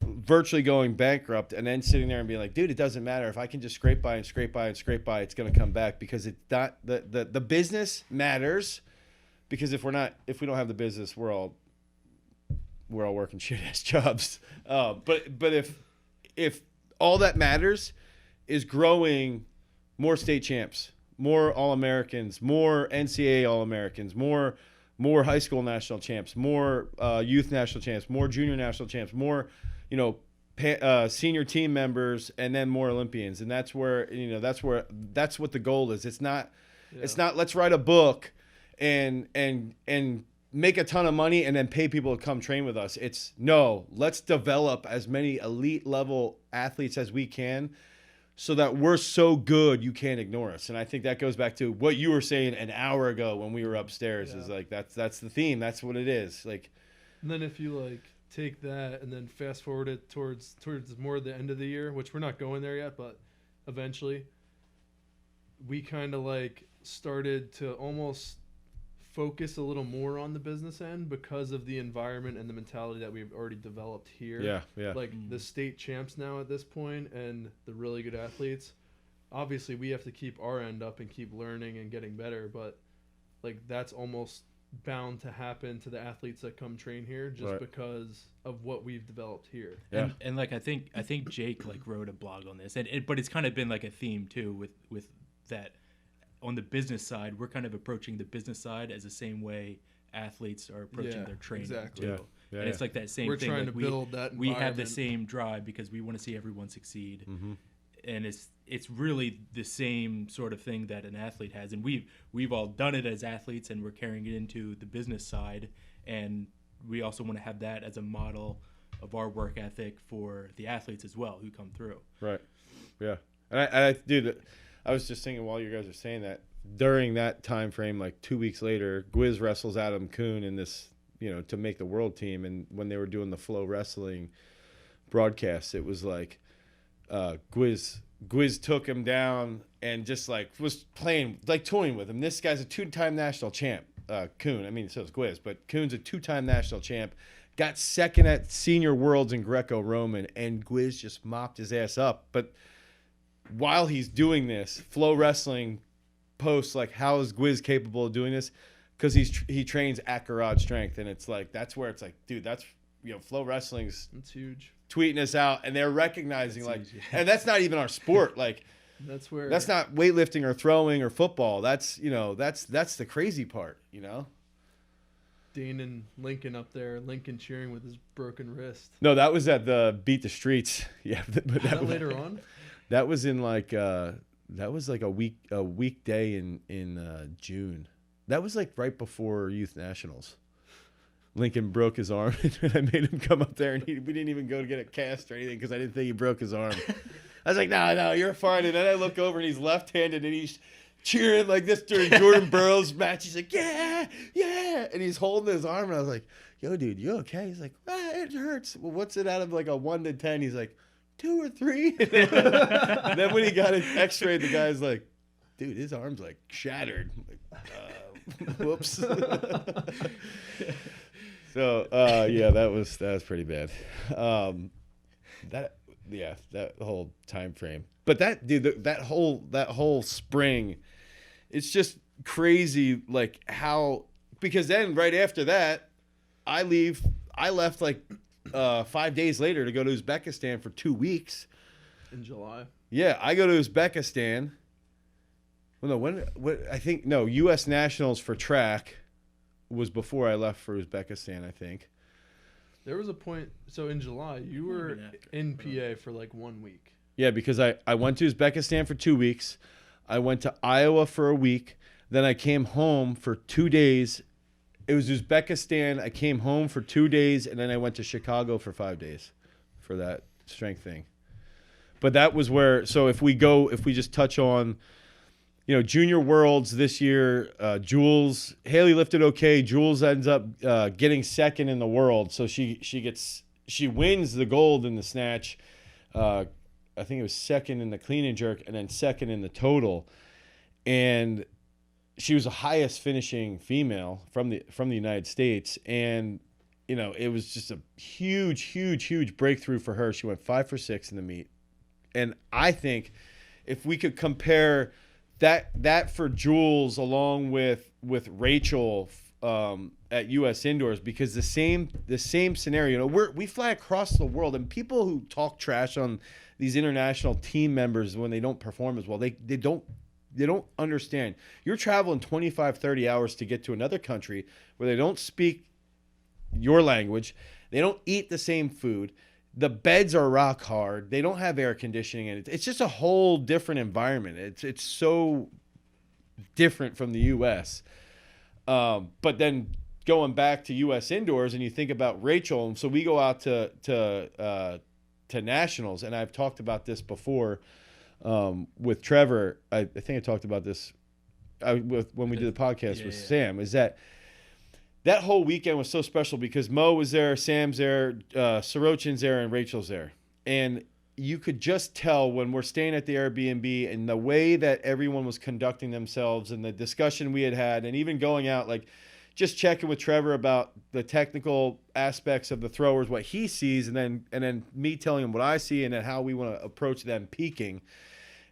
virtually going bankrupt, and then sitting there and being like, dude, it doesn't matter if I can just scrape by and scrape by and scrape by, it's going to come back, because it's not the business matters, because if we don't have the business, we're all working shit ass jobs. But if all that matters is growing more state champs, more All-Americans, more NCAA All-Americans, more high school national champs, more youth national champs, more junior national champs, more, you know, senior team members, and then more Olympians. And that's where, you know, that's what the goal is. It's not let's write a book and make a ton of money and then pay people to come train with us. It's no, let's develop as many elite level athletes as we can, so that we're so good you can't ignore us. And I think that goes back to what you were saying an hour ago when we were upstairs. Is like that's the theme. That's what it is. Like, and then if you like take that and then fast forward it towards more the end of the year, which we're not going there yet, but eventually we kind of like started to almost focus a little more on the business end because of the environment and the mentality that we've already developed here. Yeah. Like the state champs now at this point and the really good athletes, obviously we have to keep our end up and keep learning and getting better, but like that's almost bound to happen to the athletes that come train here just because of what we've developed here. Yeah. And like I think Jake like wrote a blog on this, but it's kind of been like a theme too with that. On the business side, we're kind of approaching the business side as the same way athleets are approaching their training too. Yeah, and it's like that same we're thing. Trying like to build that we have the same drive because we want to see everyone succeed. Mm-hmm. And it's really the same sort of thing that an athlete has, and we've all done it as athletes, and we're carrying it into the business side, and we also want to have that as a model of our work ethic for the athletes as well who come through. Right. Yeah. And dude, I was just thinking while you guys are saying that, during that time frame, like 2 weeks later, Gwiz wrestles Adam Kuhn in this, you know, to make the world team. And when they were doing the Flow Wrestling broadcast, it was like Gwiz took him down and just like was playing, like toying with him. This guy's a 2-time national champ, Kuhn. I mean, so is Gwiz, but Kuhn's a 2-time national champ. Got second at senior worlds in Greco-Roman, and Gwiz just mopped his ass up. But while he's doing this, Flow Wrestling posts like, how is Gwiz capable of doing this? Because he trains at Garage Strength, and it's like that's where it's like, dude, that's, you know, Flow Wrestling's That's huge. tweeting us out, and they're recognizing that's like, and that's not even our sport. Like, that's where that's not weightlifting or throwing or football. That's, you know, that's the crazy part, you know. Dane and Lincoln up there, Lincoln cheering with his broken wrist. No, that was at the Beat the Streets. Yeah, but that later on. That was in like that was like a weekday in June. That was like right before Youth Nationals. Lincoln broke his arm, and I made him come up there, and we didn't even go to get a cast or anything because I didn't think he broke his arm. I was like, no, you're fine. And then I look over, and he's left-handed, and he's cheering like this during Jordan Burroughs' match. He's like, yeah, and he's holding his arm, and I was like, yo, dude, you okay? He's like, it hurts. Well, what's it out of like a 1 to 10? He's like, 2 or 3. And then when he got an X-ray, the guy's like, dude, his arm's like shattered. I'm like, whoops. So yeah, that was pretty bad. That whole time frame. But that, dude, that whole spring, it's just crazy, like how, because then right after that, I left like 5 days later to go to Uzbekistan for 2 weeks. In July. Yeah, I go to Uzbekistan. Well, no, U.S. Nationals for track was before I left for Uzbekistan, I think. There was a point, so in July, you were in PA for like 1 week. Yeah, because I went to Uzbekistan for 2 weeks. I went to Iowa for a week. Then I came home for 2 days. It was Uzbekistan. I came home for 2 days, and then I went to Chicago for 5 days for that strength thing. But that was where, so if we just touch on, Junior Worlds this year, Jules, Haley lifted okay. Jules ends up getting second in the world. So she wins the gold in the snatch. I think it was second in the clean and jerk, and then second in the total. And she was the highest finishing female from the United States. And, it was just a huge, huge, huge breakthrough for her. She went 5 for 6 in the meet. And I think if we could compare that for Jules along with Rachel at U.S. Indoors, because the same scenario, we fly across the world, and people who talk trash on these international team members when they don't perform as well, they don't understand. You're traveling 25, 30 hours to get to another country where they don't speak your language. They don't eat the same food. The beds are rock hard. They don't have air conditioning, and it's just a whole different environment. It's so different from the U.S. But then going back to U.S. Indoors, and you think about Rachel, and so we go out to nationals, and I've talked about this before with Trevor. I think I talked about this when we did the podcast with Sam. Is that whole weekend was so special because Mo was there, Sam's there, Sorochin's there, and Rachel's there. And you could just tell when we're staying at the Airbnb and the way that everyone was conducting themselves and the discussion we had, and even going out, like just checking with Trevor about the technical aspects of the throwers, what he sees, and then me telling him what I see and then how we want to approach them peaking.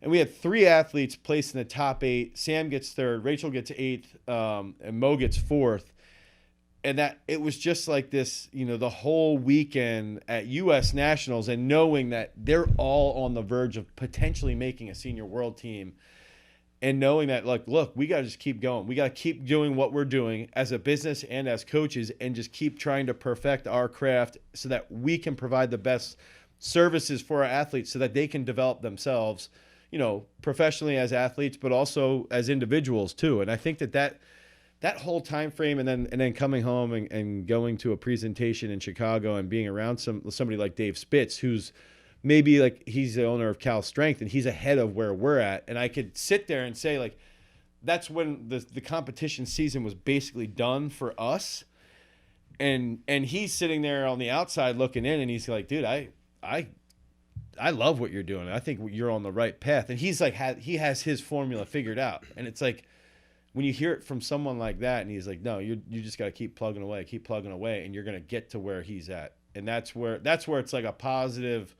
And we had 3 athletes placed in the top 8. Sam gets 3rd, Rachel gets 8th, and Mo gets 4th. And that it was just like this, the whole weekend at U.S. Nationals, and knowing that they're all on the verge of potentially making a senior world team, and knowing that, like, look, we got to just keep going. We got to keep doing what we're doing as a business and as coaches, and just keep trying to perfect our craft so that we can provide the best services for our athletes so that they can develop themselves, professionally as athletes, but also as individuals too. And I think that whole time frame, and then coming home and going to a presentation in Chicago and being around somebody like Dave Spitz, who's maybe like he's the owner of Cal Strength and he's ahead of where we're at, and I could sit there and say, like, that's when the competition season was basically done for us, and he's sitting there on the outside looking in, and he's like, dude, I love what you're doing. I think you're on the right path, and he's like he has his formula figured out, and it's like, when you hear it from someone like that, and he's like, no, you just got to keep plugging away, and you're going to get to where he's at. And that's where it's like a positive.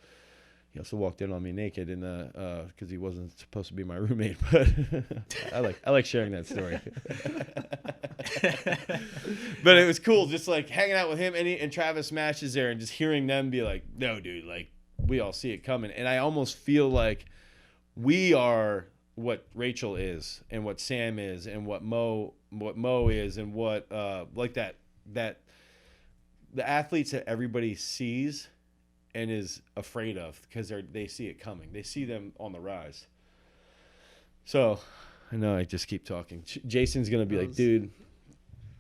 He also walked in on me naked because he wasn't supposed to be my roommate, but I like sharing that story. But it was cool just like hanging out with him and Travis Mash is there, and just hearing them be like, no, dude, like, we all see it coming. And I almost feel like we are what Rachel is, and what Sam is, and what Mo is, and what like that the athletes that everybody sees and is afraid of because they see it coming. They see them on the rise. So I know I just keep talking. Jason's gonna be like, dude,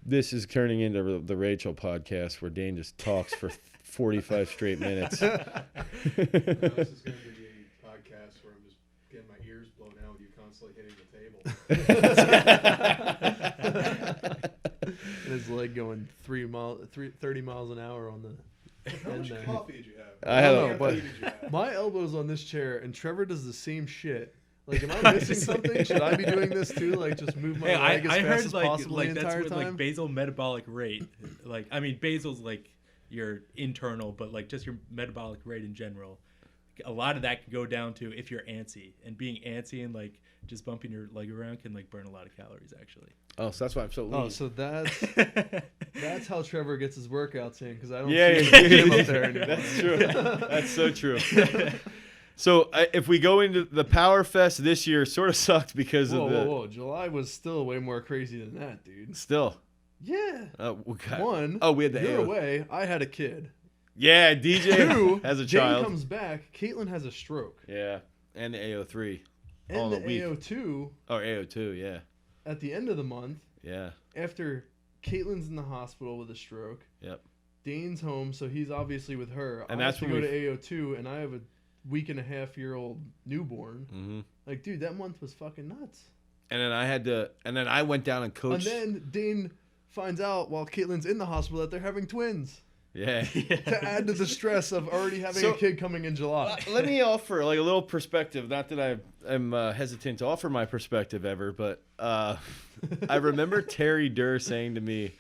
this is turning into the Rachel podcast where Dane just talks for 45 straight minutes. This is going to be a podcast where I'm just getting my ears blown out with you constantly hitting the table. And his leg going 30 miles an hour on the How much end there. coffee did you have? I had don't a- know, but Did you have? my elbow's on this chair, and Trevor does the same shit. Like, am I missing something? Should I be doing this too? Like, just move my Hey, leg as I fast heard as like possible the that's entire what, time? like basal metabolic rate. Like, I mean, basal's like your internal, but like just your metabolic rate in general. A lot of that can go down to if you're antsy, and being antsy and like just bumping your leg around can like burn a lot of calories actually. Oh, so that's why I'm so lean. Oh, so that's how Trevor gets his workouts in, because I don't Yeah, see him up there anymore. That's true. That's so true. So if we go into the Power Fest this year, sort of sucked because of the. Whoa. July was still way more crazy than that, dude. Still. Yeah. Okay. One. Oh, we had the You're AO. away. I had a kid. Yeah, DJ Two, has a Dane child. comes back. Caitlin has a stroke. Yeah, and the AO3. And all the in a week. AO2 Oh, AO2, yeah. at the end of the month, Yeah. after Caitlin's in the hospital with a stroke. Yep. Dane's home, so he's obviously with her. And I that's have to when go to AO2, and I have a week and a half year old newborn. Mm-hmm. Like, dude, that month was fucking nuts. And then I went down and coached. And then Dane finds out while Caitlin's in the hospital that they're having twins. Yeah. To add to the stress of already having a kid coming in July. Let me offer like a little perspective. Not that I'm hesitant to offer my perspective ever, but I remember Terry Durr saying to me,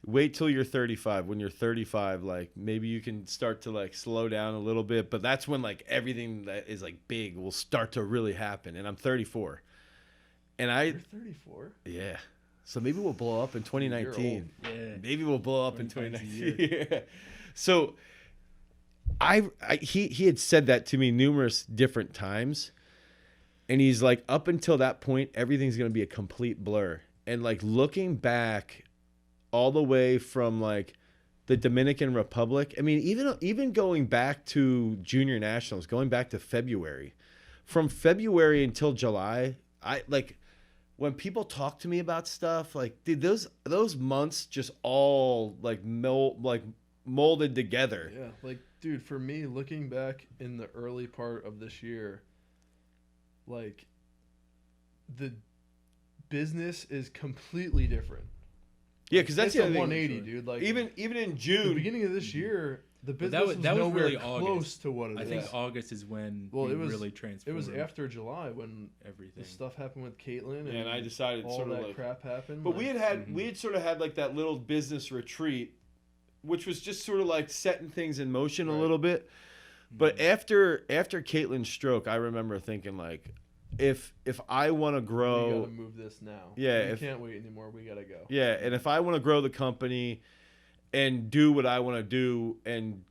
wait till you're 35. When you're 35, like maybe you can start to like slow down a little bit, but that's when like everything that is like big will start to really happen. And I'm 34. And You're 34? yeah. So maybe we'll blow up in 2019. Yeah. Maybe we'll blow up in 20 times a 2019. Yeah. So he had said that to me numerous different times. And he's like, up until that point, everything's going to be a complete blur. And like looking back all the way from like the Dominican Republic, I mean, even going back to junior nationals, going back to February, from February until July, when people talk to me about stuff, like, dude, those months just all like molded together. Yeah, like, dude, for me, looking back in the early part of this year, like, the business is completely different. Yeah, because that's It's the a other thing. 180, dude. Like, Even in the June, beginning of this year, the But business that was nowhere really close August. to what it is. I think August is when Well, we it was- really It transformed. was after July when everything. the stuff happened with Caitlin, and I decided all sort of that like, crap happened. but like, we had sort of had like that little business retreat, which was just sort of like setting things in motion a Right. little bit. But after Caitlin's stroke, I remember thinking like, if I want to we grow, gotta move this now. Yeah, we if- can't wait anymore. We gotta go. yeah, and if I want to grow the company and do what I want to do and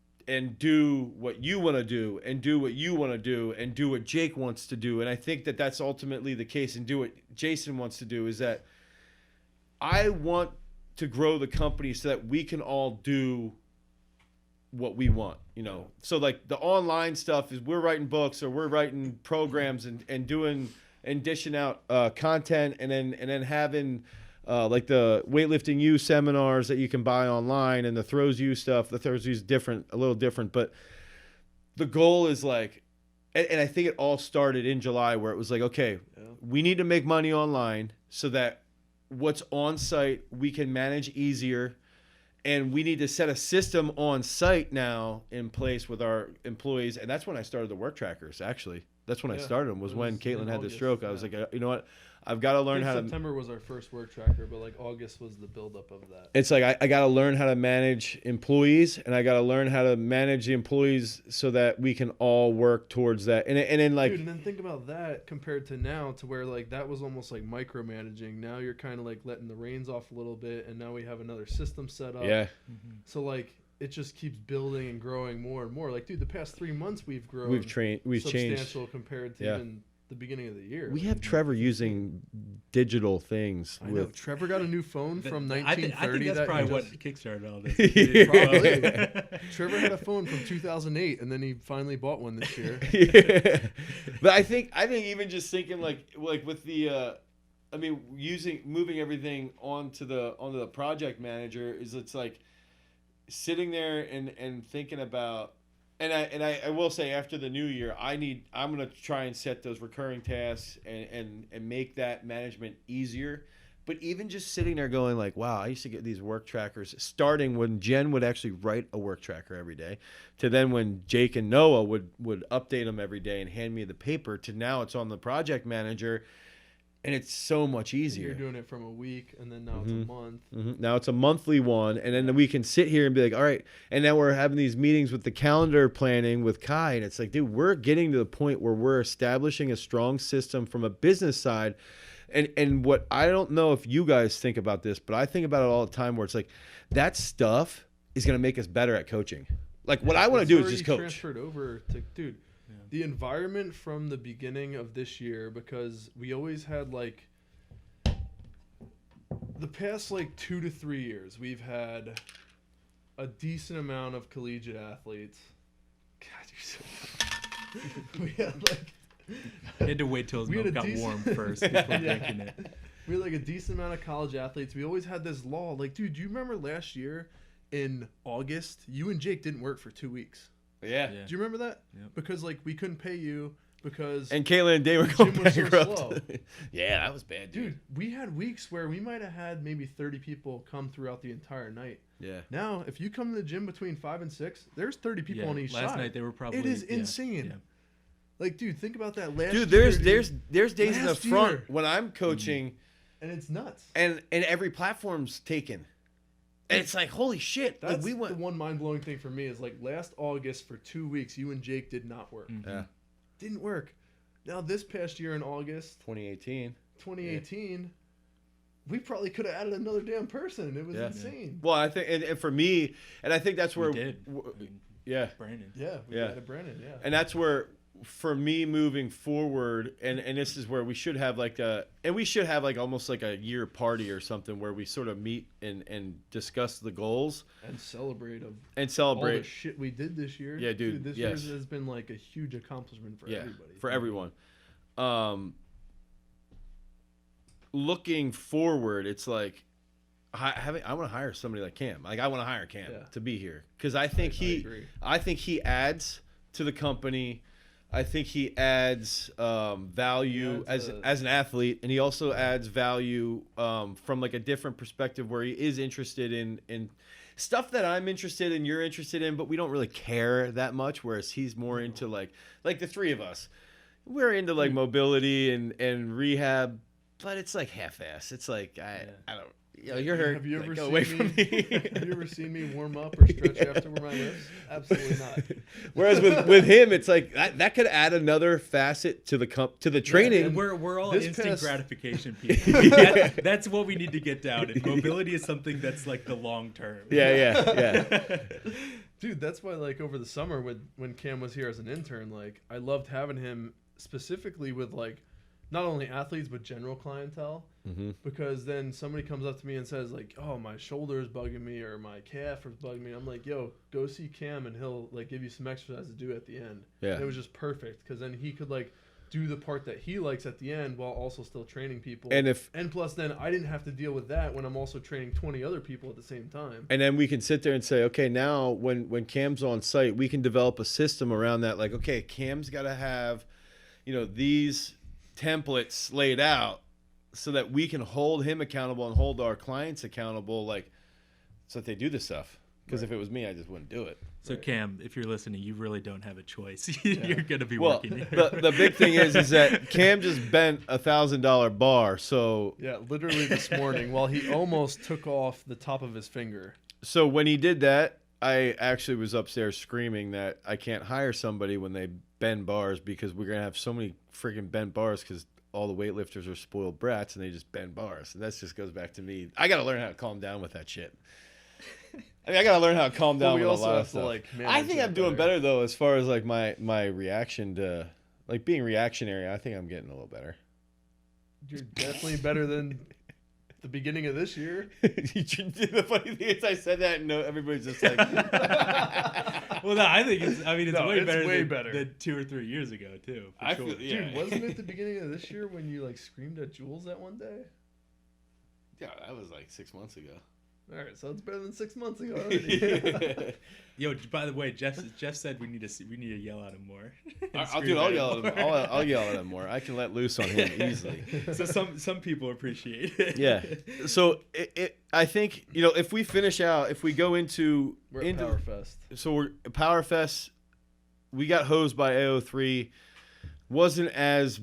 do what you want to do and do what you want to do and do what Jake wants to do, and I think that that's ultimately the case, and do what Jason wants to do, is that I want to grow the company so that we can all do what we want, you know. So like the online stuff is we're writing books or we're writing programs and doing and dishing out content and then having like the weightlifting U seminars that you can buy online, and the throws U stuff. The throws U is different, a little different, but the goal is like, and I think it all started in July where it was like, okay, we need to make money online so that what's on site we can manage easier. And we need to set a system on site now in place with our employees. And that's when I started the work trackers, actually. That's when I started them, was it when was Caitlin in had the August, stroke. I was yeah. like, you know what? I've got to learn how to... September was our first work tracker, but like August was the buildup of that. It's like I got to learn how to manage employees, and I got to learn how to manage the employees so that we can all work towards that. And then like... Dude, and then think about that compared to now, to where like that was almost like micromanaging. Now you're kind of like letting the reins off a little bit, and now we have another system set up. Yeah. So like it just keeps building and growing more and more. Like, dude, the past 3 months we've grown. We've changed. Substantial compared to even the beginning of the year. We have Trevor using digital things. I know. Trevor got a new phone from 1930. I think that's that probably he what just- kickstarted all this. Probably. Trevor had a phone from 2008, and then he finally bought one this year. Yeah. But I think even just thinking like with the I mean moving everything onto the project manager is, it's like sitting there and thinking about, and I will say, after the new year I'm gonna try and set those recurring tasks and make that management easier. But even just sitting there going like, wow, I used to get these work trackers, starting when Jen would actually write a work tracker every day, to then when Jake and Ncaa would update them every day and hand me the paper, to now it's on the project manager, and it's so much easier. You're doing it from a week, and then now it's a month. Now it's a monthly one, and then we can sit here and be like, all right, and now we're having these meetings with the calendar planning with Kai, and it's like, dude, we're getting to the point where we're establishing a strong system from a business side. And what, I don't know if you guys think about this, but I think about it all the time, where it's like, that stuff is going to make us better at coaching. Like, what I want to do is just coach. Transferred over to, dude, the environment from the beginning of this year, because we always had like the past like 2 to 3 years, we've had a decent amount of collegiate athletes. God, you're so dumb. We had like You had to wait till his We had milk a got decent- warm first before drinking it. we had like a decent amount of college athletes. We always had this law. Like, dude, do you remember last year in August, you and Jake didn't work for 2 weeks? Yeah. Yeah. Do you remember that? Yep. Because like we couldn't pay you because And Caitlin and Dane were The going gym was so bankrupt. slow. Yeah, that was bad, dude. dude, we had weeks where we might have had maybe 30 people come throughout the entire night. Yeah. Now, if you come to the gym between 5 and 6, there's 30 people on each last side. night they were probably. It is yeah, insane. yeah. Like, dude, think about that last Dude, year. there's days in the Last front year. when I'm coaching And it's nuts. and every platform's taken. And it's like, holy shit. Like, That's we went the one mind-blowing thing for me is like last August for 2 weeks, you and Jake did not work. Yeah. Didn't work. Now this past year in August, 2018. 2018, we probably could have added another damn person. It was Yeah. insane. Well, I think and for me, and I think that's where We did. I mean, yeah. Brandon. Yeah, we Yeah. added Brandon. Yeah. And that's where for me moving forward and this is where we should have like almost like a year party or something where we sort of meet and discuss the goals And celebrate and all the celebrate shit we did this year. Yeah, dude, This yes. year has been like a huge accomplishment for everybody. for everyone. Looking forward, it's like I want to hire somebody like Cam. Like I want to hire Cam Yeah. to be here because I think agree. I think he adds to the company. I think he adds value He adds as an athlete, and he also adds value from like a different perspective where he is interested in stuff that I'm interested in, you're interested in, but we don't really care that much. Whereas he's more into like the three of us, we're into like mobility and rehab, but it's like half-ass. It's like I don't. You know, you're hurt. Have you Like, ever go seen away from me? Have you ever seen me warm up or stretch after my lifts? Absolutely not. Whereas with him, it's like that could add another facet to the training. And we're all This instant past- gratification people. That's what we need to get down. And mobility is something that's like the long term. Yeah. Dude, that's why like over the summer when Cam was here as an intern, like I loved having him specifically with like not only athletes but general clientele. Mm-hmm. Because then somebody comes up to me and says like, "Oh, my shoulder is bugging me or my calf is bugging me." I'm like, "Yo, go see Cam and he'll like give you some exercise to do at the end." Yeah. And it was just perfect because then he could like do the part that he likes at the end while also still training people. And plus then I didn't have to deal with that when I'm also training 20 other people at the same time. And then we can sit there and say, okay, now when Cam's on site, we can develop a system around that. Like, okay, Cam's got to have, these templates laid out so that we can hold him accountable and hold our clients accountable, like, so that they do this stuff. Because if it was me, I just wouldn't do it. So Cam, if you're listening, you really don't have a choice. You're gonna be Well, working here. the big thing is that Cam just bent $1,000 bar. So Yeah, literally this morning while he almost took off the top of his finger. So when he did that, I actually was upstairs screaming that I can't hire somebody when they bend bars because we're gonna have so many freaking bent bars because all the weightlifters are spoiled brats and they just bend bars. And that just goes back to me. I gotta learn how to calm down with that shit. I gotta learn how to calm down we with a also lot have of to, stuff. like, I manage think it I'm doing better. better though, as far as like my reaction to like being reactionary. I think I'm getting a little better. You're definitely better than the beginning of this year. The funny thing is, I said that, and no, everybody's just like, Well, no, I think it's No, way it's better way than, better. than 2 or 3 years ago too. For I sure. feel, yeah. Dude, wasn't it the beginning of this year when you like screamed at Jules that one day? Yeah, that was like 6 months ago. All right, so it's better than 6 months ago already. Yo, by the way, Jeff said we need to yell at him more. I'll yell at him. I'll yell at him more. I can let loose on him easily. So some people appreciate it. Yeah. So I think if we finish out, if we go into We're at Powerfest. so we're Powerfest, we got hosed by AO3. Wasn't as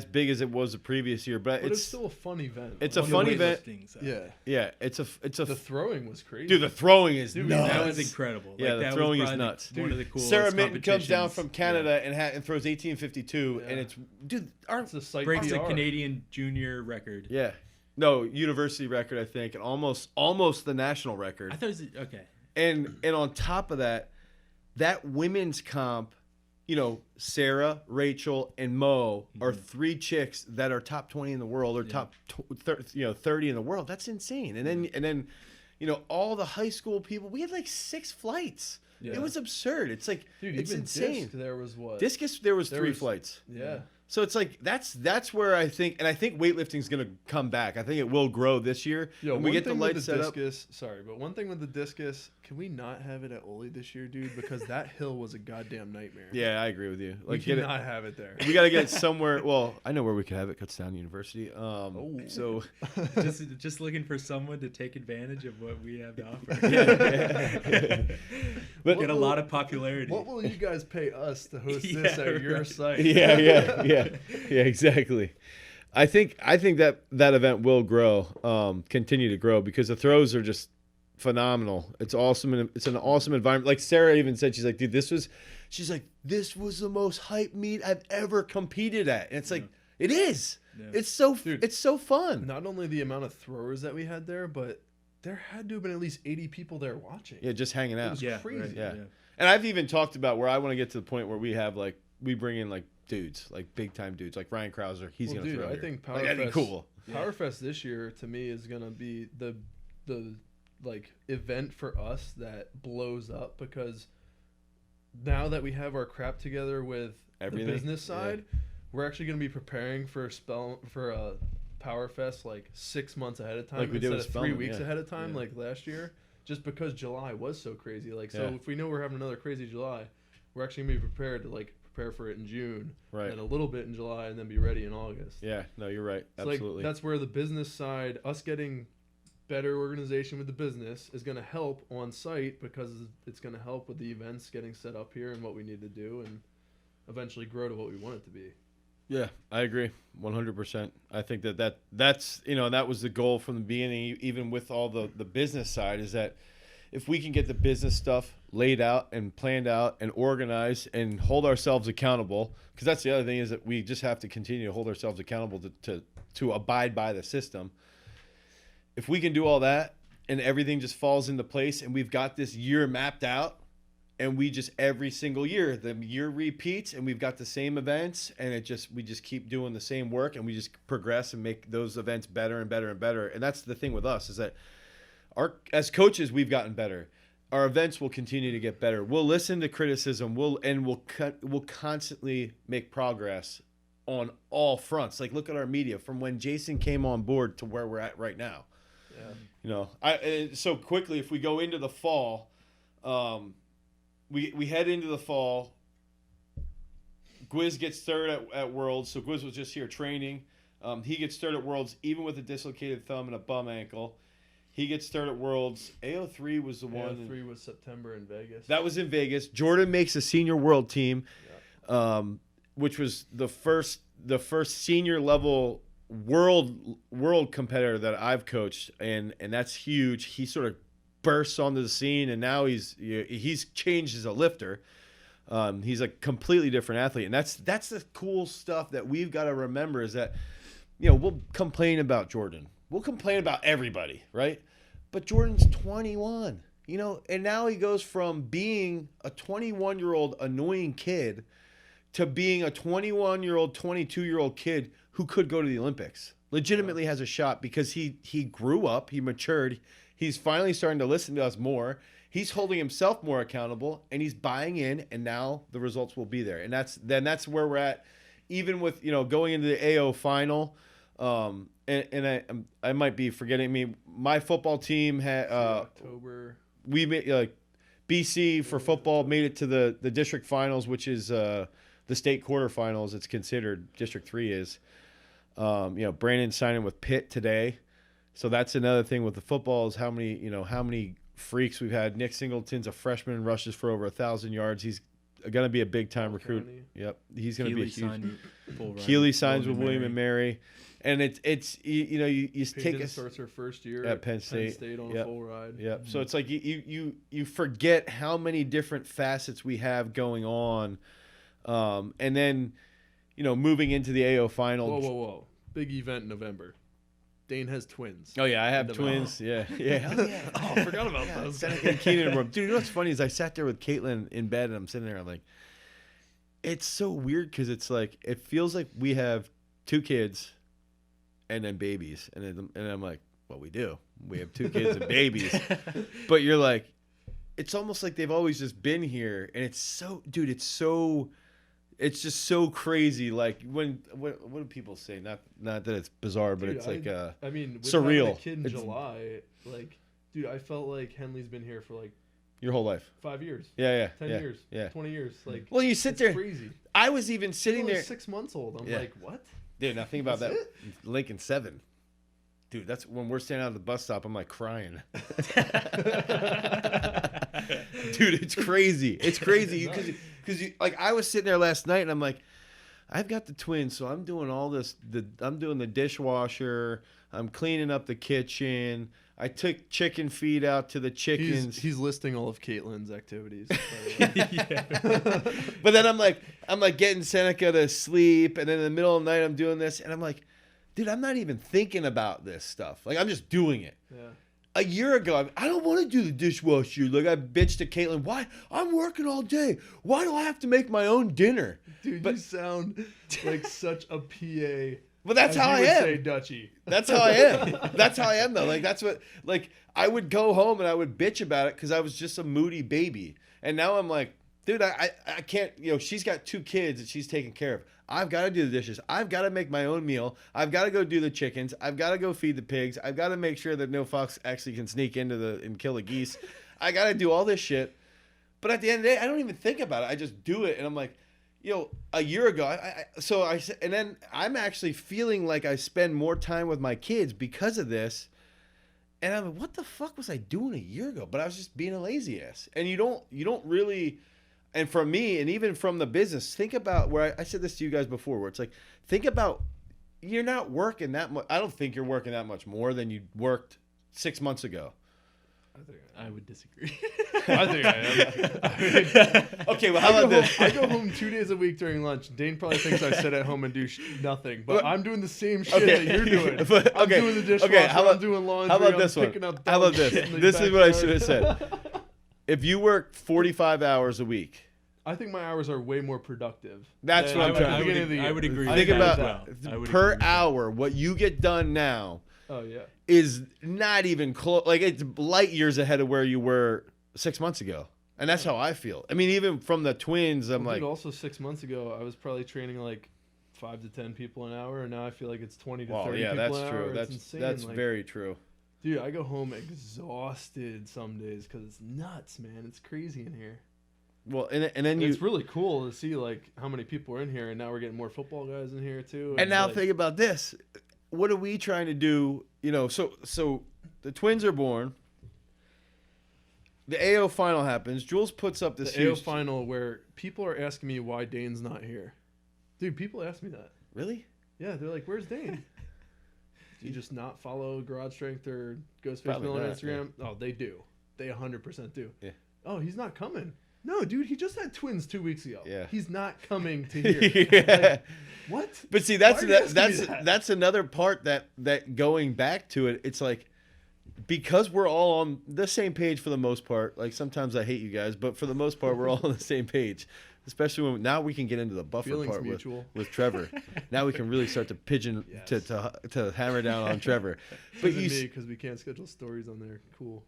big as it was the previous year, but It's still a fun event. It's a On the fun event. weightlifting side. Yeah. Yeah, it's a The throwing was crazy. dude. The throwing is Dude, nuts. That was incredible. Yeah, the that throwing was is probably nuts. One of the coolest Sarah Minton comes down competitions. from Canada and throws 1852, Yeah. and it's dude. Our It's a site Breaks the PR. Canadian junior record. yeah, no university record I think, and almost the national record. I thought it was okay. And on top of that women's comp, Sarah, Rachel, and Mo are 3 chicks that are top 20 in the world or top 30 in the world. That's insane. And then all the high school people. We had like 6 flights. Yeah. It was absurd. It's like, Dude, it's even insane. Disc, there was what? Discus, there was There 3 was- flights. Yeah. So it's like that's where I think weightlifting's gonna come back. I think it will grow this year. Yo, when we one get the thing with lights set up. Discus, sorry, but one thing with the Discus, can we not have it at Oli this year, dude? Because that hill was a goddamn nightmare. Yeah, I agree with you. We Like, get it. cannot have it there. We gotta get it somewhere. Well, I know where we could have it. Kutztown University. So just looking for someone to take advantage of what we have to offer. But Get a lot of popularity. What will you guys pay us to host Yeah, this at your right. site? yeah, exactly. I think that event will grow, continue to grow, because the throws are just phenomenal. It's awesome, and it's an awesome environment. Like Sarah even said, she's like, dude, this was the most hype meet I've ever competed at. And it's like, it is. Yeah. It's so Dude, it's so fun. Not only the amount of throwers that we had there, but there had to have been at least 80 people there watching. Yeah, just hanging It out. was Yeah, crazy. right, Yeah. And I've even talked about where I want to get to the point where we bring in like dudes, like big time dudes, like Ryan Krauser. He's Well, gonna dude, throw I here. think Like, that'd be PowerFest- cool. PowerFest this year to me is gonna be the like event for us that blows up, because now that we have our crap together with Everything, the business side, we're actually gonna be preparing for PowerFest like 6 months ahead of time, Like we did instead with of 3 Spelman, weeks yeah. ahead of time, Yeah. like last year, just because July was so crazy. Like, so Yeah. if we know we're having another crazy July, we're actually gonna be prepared to like prepare for it in June, Right. and a little bit in July, and then be ready in August. Yeah, no, you're right. So, Absolutely. like, that's where the business side, us getting better organization with the business, is going to help on site, because it's going to help with the events getting set up here and what we need to do, and eventually grow to what we want it to be. Yeah, I agree 100%. I think that's that was the goal from the beginning, even with all the business side, is that if we can get the business stuff laid out and planned out and organized and hold ourselves accountable, because that's the other thing, is that we just have to continue to hold ourselves accountable to abide by the system. If we can do all that and everything just falls into place, and we've got this year mapped out, and we just every single year the year repeats, and we've got the same events, and we just keep doing the same work, and we just progress and make those events better and better and better. And that's the thing with us, is that as coaches, we've gotten better. Our events will continue to get better. We'll listen to criticism. We'll constantly make progress on all fronts. Like, look at our media from when Jason came on board to where we're at right now. Yeah. So quickly, if we go into the fall, we head into the fall. Gwiz gets third at Worlds. So Gwiz was just here training. He gets third at Worlds, even with a dislocated thumb and a bum ankle. He gets third at Worlds. AO3 was the one. AO3 was September in Vegas. That was in Vegas. Jordan makes a senior world team, which was the first senior level world competitor that I've coached, and that's huge. He sort of bursts onto the scene, and now he's changed as a lifter. He's a completely different athlete, and that's the cool stuff that we've got to remember, is that we'll complain about Jordan. We'll complain about everybody, right? But Jordan's 21, and now he goes from being a 21-year-old annoying kid to being a 21-year-old, 22-year-old kid who could go to the Olympics. Legitimately has a shot, because he grew up, he matured, he's finally starting to listen to us more. He's holding himself more accountable, and he's buying in, and now the results will be there. And that's where we're at, even with going into the AO final. And I might be forgetting. I mean, my football team had October. We made BC for football made it to the district finals, which is the state quarterfinals. It's considered. District 3 is. Brandon signing with Pitt today, so that's another thing with the football, is how many freaks we've had. Nick Singleton's a freshman and rushes for over 1,000 yards. He's going to be a big time recruit. County. Yep, he's going to be a huge. Keely signs with William and Mary. And it's you take Peyton a starts her first year at Penn State. on Yep. a full ride. Yep. So it's like you forget how many different facets we have going on, and then moving into the AO final. Whoa! Big event in November. Dane has twins. Oh yeah, I have The twins. Yeah. Oh, yeah. I forgot about those. And Keenan, dude, you know what's funny is I sat there with Caitlin in bed, and I'm sitting there, I'm like, it's so weird, because it's like it feels like we have 2 kids and then babies, and I'm like, well, we do. We have 2 kids and babies. But you're like, it's almost like they've always just been here. And it's so, dude, it's just so crazy. Like what do people say? Not that it's bizarre, but Dude, it's like I mean, with surreal. having a kid in July, like, dude, I felt like Henley's been here for like your whole life. 5 years. Yeah, 10 yeah, years. yeah. 20 years. Like, Well, you sit it's there. crazy. I was even sitting He's only there. 6 months old. I'm Yeah. like, what? Dude, now think about That's that. Lincoln 7. Dude, that's when we're standing out at the bus stop. I'm like crying. Dude, it's crazy. It's crazy because you like I was sitting there last night and I'm like, I've got the twins, so I'm doing all this. I'm doing the dishwasher. I'm cleaning up the kitchen. I took chicken feed out to the chickens. He's listing all of Caitlin's activities. But then I'm like getting Seneca to sleep, and then in the middle of the night I'm doing this, and I'm like, dude, I'm not even thinking about this stuff. Like I'm just doing it. Yeah. A year ago, I don't want to do the dishwasher. Like I bitched to Caitlin, why? I'm working all day. Why do I have to make my own dinner? Dude, you sound like such a PA. But that's as how you I would am. Say Dutchy. That's how I am. That's how I am though. Like that's what. Like I would go home and I would bitch about it because I was just a moody baby. And now I'm like, dude, I can't. You know, she's got 2 kids that she's taking care of. I've got to do the dishes. I've got to make my own meal. I've got to go do the chickens. I've got to go feed the pigs. I've got to make sure that no fox actually can sneak into and kill the geese. I got to do all this shit. But at the end of the day, I don't even think about it. I just do it. And I'm like, you know, a year ago, and then I'm actually feeling like I spend more time with my kids because of this. And I'm like, what the fuck was I doing a year ago? But I was just being a lazy ass. And you don't really, and from me, and even from the business, think about where I said this to you guys before, where it's like, think about, you're not working that much. I don't think you're working that much more than you worked 6 months ago. I would disagree. I think I am. Okay, well, how about this? I go home 2 days a week during lunch. Dane probably thinks I sit at home and do nothing, but I'm doing the same shit that you're doing. But, I'm doing the dishwasher. I'm doing laundry. How about I'm this one? picking up How about dog this? shit in the This is what I backyard. should have said. If you work 45 hours a week, I think my hours are way more productive. That's than what I'm at the trying to beginning of the I year. would agree. think with that about as well. I would per agree with that. hour, what you get done now Oh yeah. is not even close. Like it's light years ahead of where you were 6 months ago. And that's how I feel. I mean, even from the twins, I'm Well, like, dude, also 6 months ago, I was probably training like 5 to 10 people an hour, and now I feel like it's 20 to well, 30 yeah, people that's an true. hour. That's It's insane. that's Like, very true. dude, I go home exhausted some days because it's nuts, man. It's crazy in here. Well, and then And you it's really cool to see like how many people are in here, and now we're getting more football guys in here too. and now like, think about this. What are we trying to do? You know, so the twins are born. The AO final happens. Jules puts up the this AO huge final where people are asking me why Dane's not here. Dude, people ask me that. Really? Yeah, they're like, "Where's Dane?" Do you just not follow Garage Strength or GHOSTFACE Probably Mill on not, Instagram? Oh, they do. They 100% do. Yeah. Oh, he's not coming. No, dude, he just had twins 2 weeks ago. Yeah. He's not coming to here. Yeah. Like, what? But see, Why that's are you asking me that's that? that's another part that going back to it, it's like because we're all on the same page for the most part. Like sometimes I hate you guys, but for the most part, we're all on the same page. Especially when now we can get into the buffer Feelings part mutual. with Trevor. Now we can really start to pigeon Yes. to hammer down on Trevor. But Isn't you me because we can't schedule stories on there. Cool.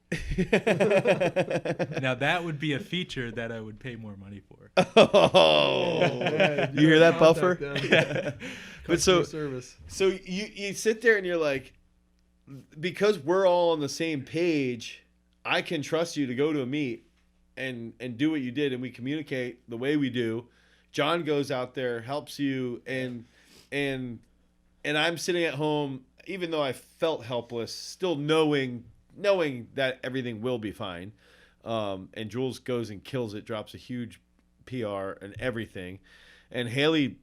Now that would be a feature that I would pay more money for. Oh, Yeah, you hear that, contact Buffer? them. But so Customer service. So you sit there and you're like, because we're all on the same page, I can trust you to go to a meet and do what you did, and we communicate the way we do. John goes out there, helps you, and I'm sitting at home, even though I felt helpless, still knowing that everything will be fine. And Jules goes and kills it, drops a huge PR and everything, and Haley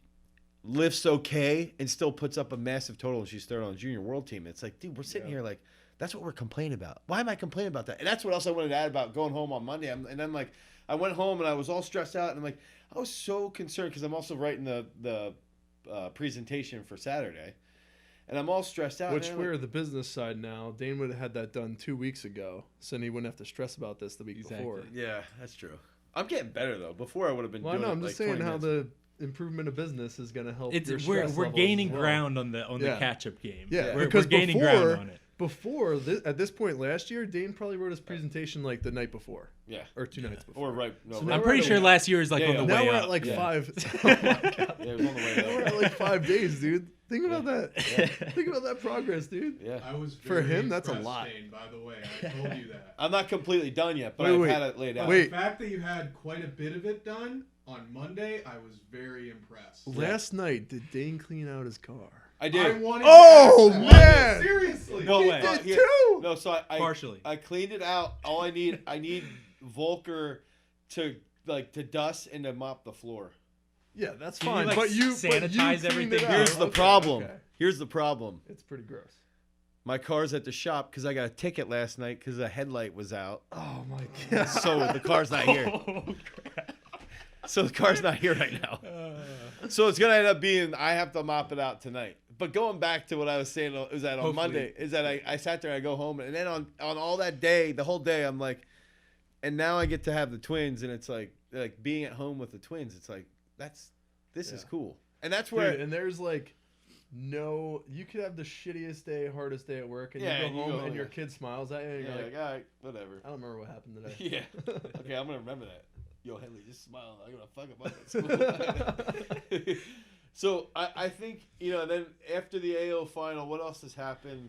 lifts okay and still puts up a massive total, and she's third on the junior world team. It's like, dude, we're sitting here like, that's what we're complaining about. Why am I complaining about that? And that's what else I wanted to add about going home on Monday. And then like, I went home and I was all stressed out, and I'm like, I was so concerned because I'm also writing the presentation for Saturday, and I'm all stressed out. Which and we're the business side now. Dane would have had that done 2 weeks ago, so then he wouldn't have to stress about this the week Exactly. before. yeah, that's true. I'm getting better though. Before I would have been. Well, I doing know. it I'm like just saying 20 how minutes. the improvement of business is going to help. It's your we're stress we're levels gaining as well. ground on the Yeah. catch up game. Yeah, we're because gaining ground on it. before this, at this point last year, Dane probably wrote his presentation like the night before. Yeah. Or 2 nights before. Or right. No, So right. now I'm we're pretty at sure a- last year is like Yeah, on yeah. the Now way we're up. at like Yeah. 5. Oh my God. Yeah, it was on the way Now we're there. at like 5 days, dude. Think about that. Think about that progress, dude. Yeah. I was For very him, that's a impressed, lot. Dane, by the way, I told you that. I'm not completely done yet, but Wait, I've wait. had it laid out. Wait. The fact that you had quite a bit of it done on Monday, I was very impressed. Last night, did Dane clean out his car? I I did. wanted Oh, to ask man! that. Seriously. No He way. did Here- too! No, so Partially. I cleaned it out. All I need Volker to dust and to mop the floor. Yeah, that's Can you, fine. like, but you sanitize cleaned everything? it out. Here's the Okay, problem. okay. Here's the problem. It's pretty gross. My car's at the shop because I got a ticket last night because the headlight was out. Oh my God. So the car's not here. So the car's not here right now. So it's gonna end up being I have to mop it out tonight. But going back to what I was saying is that on Hopefully. Monday is that I sat there, I go home, and then on all that day, the whole day, I'm like, and now I get to have the twins, and it's like being at home with the twins. It's like this is cool, and that's where Dude, and there's like no, you could have the shittiest day, hardest day at work, and Yeah, you and go you home go, and your yeah. kid smiles at you, and yeah, you're like, like, all right, whatever. I don't remember what happened today. Yeah. Okay, I'm gonna remember that. Yo, Henley, just smile. I'm gonna fuck up at school. So I think then after the AO final, what else has happened?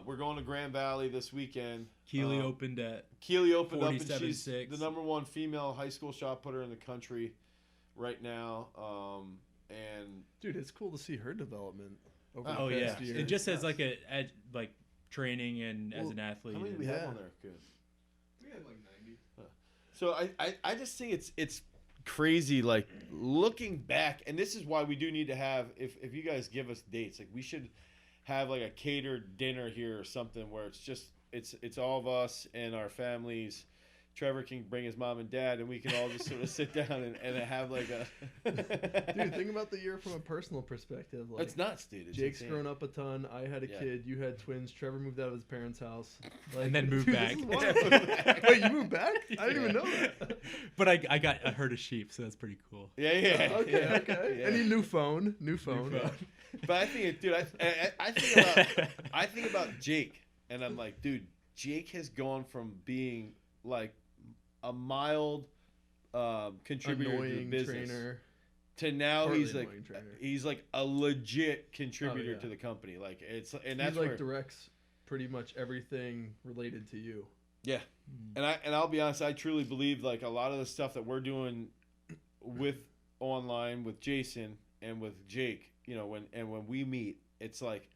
We're going to Grand Valley this weekend. Keely opened at Keely opened up, and she's 47.6. the #1 female high school shot putter in the country right now. And Dude, it's cool to see her development over Oh the yeah, past year. it just says like like training and as Well, an athlete. how many do and- we have Yeah. on there? Good. We had like 90. So I just think it's crazy, like looking back, and this is why we do need to have, if you guys give us dates, like we should have like a catered dinner here or something where it's all of us and our families. Trevor can bring his mom and dad, and we can all just sort of sit down and have like a. Dude, think about the year from a personal perspective. Like, It's nuts, dude. It's Jake's insane. grown up a ton. I had a Yeah. kid. You had twins. Trevor moved out of his parents' house. Like, And then moved dude, back. this is wild. Wait, you moved back? I didn't even know that. But I got a herd of sheep, so that's pretty cool. Yeah, yeah. Okay, yeah, okay. yeah. Any new phone? New phone. But I think, dude, I think about Jake, and I'm like, dude, Jake has gone from being like a mild contributor to the Annoying business trainer. to now Partly he's like annoying trainer. he's like a legit contributor Oh, yeah. to the company. Like it's and He that's like where directs pretty much everything related to you. yeah. And I'll be honest, I truly believe like a lot of the stuff that we're doing with online with Jason and with Jake, when we meet, it's like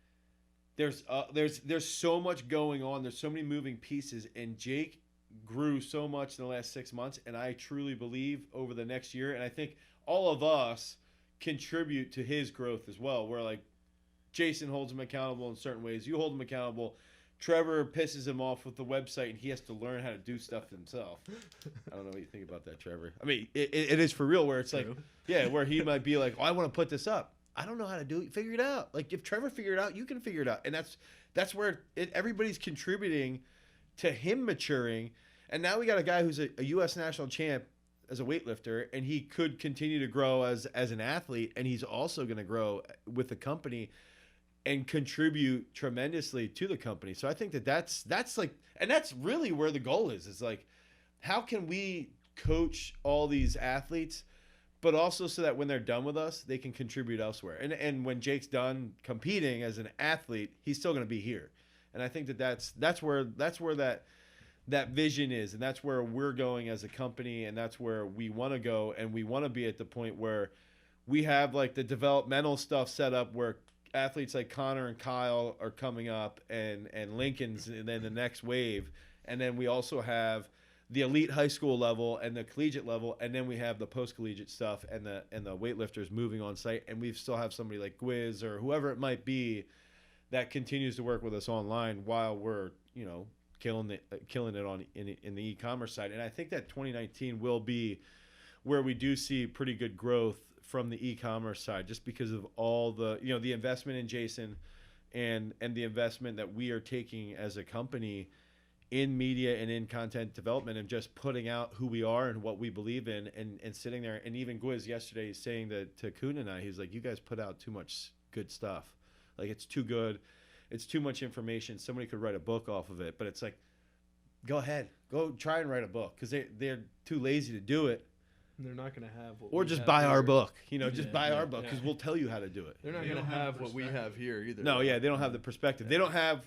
there's so much going on. There's so many moving pieces, and Jake grew so much in the last 6 months, and I truly believe over the next year, and I think all of us contribute to his growth as well. Where like Jason holds him accountable in certain ways, you hold him accountable. Trevor pisses him off with the website, and he has to learn how to do stuff himself. I don't know what you think about that, Trevor. I mean, it is for real. Where it's like, True. yeah, where he might be like, "Oh, I want to put this up. I don't know how to do it. Figure it out." Like if Trevor figured it out, you can figure it out, and that's where everybody's contributing to him maturing. And now we got a guy who's a U.S. national champ as a weightlifter, and he could continue to grow as an athlete, and he's also going to grow with the company and contribute tremendously to the company. So I think that's like, and that's really where the goal is. It's like, how can we coach all these athletes, but also so that when they're done with us, they can contribute elsewhere. And when Jake's done competing as an athlete, he's still going to be here. And I think that's where that vision is, and that's where we're going as a company, and that's where we want to go, and we want to be at the point where we have like the developmental stuff set up where athletes like Connor and Kyle are coming up, and Lincoln's, and then the next wave, and then we also have the elite high school level and the collegiate level, and then we have the post-collegiate stuff and the weightlifters moving on site, and we still have somebody like Bize or whoever it might be that continues to work with us online while we're killing it on in the e-commerce side. And I think that 2019 will be where we do see pretty good growth from the e-commerce side, just because of all the the investment in Jason and the investment that we are taking as a company in media and in content development, and just putting out who we are and what we believe in, and sitting there. And even Bize yesterday saying that to Kuhn and I, he's like, you guys put out too much good stuff. Like, it's too good. it's too much information. Somebody could write a book off of it, but it's like, go ahead, go try and write a book, because they're too lazy to do it. And they're not going to have what Or we just have buy our here. book, just buy yeah, our book, because we'll tell you how to do it. They're not They going to don't have have what we have here either. No, yeah, they don't have the perspective. They don't have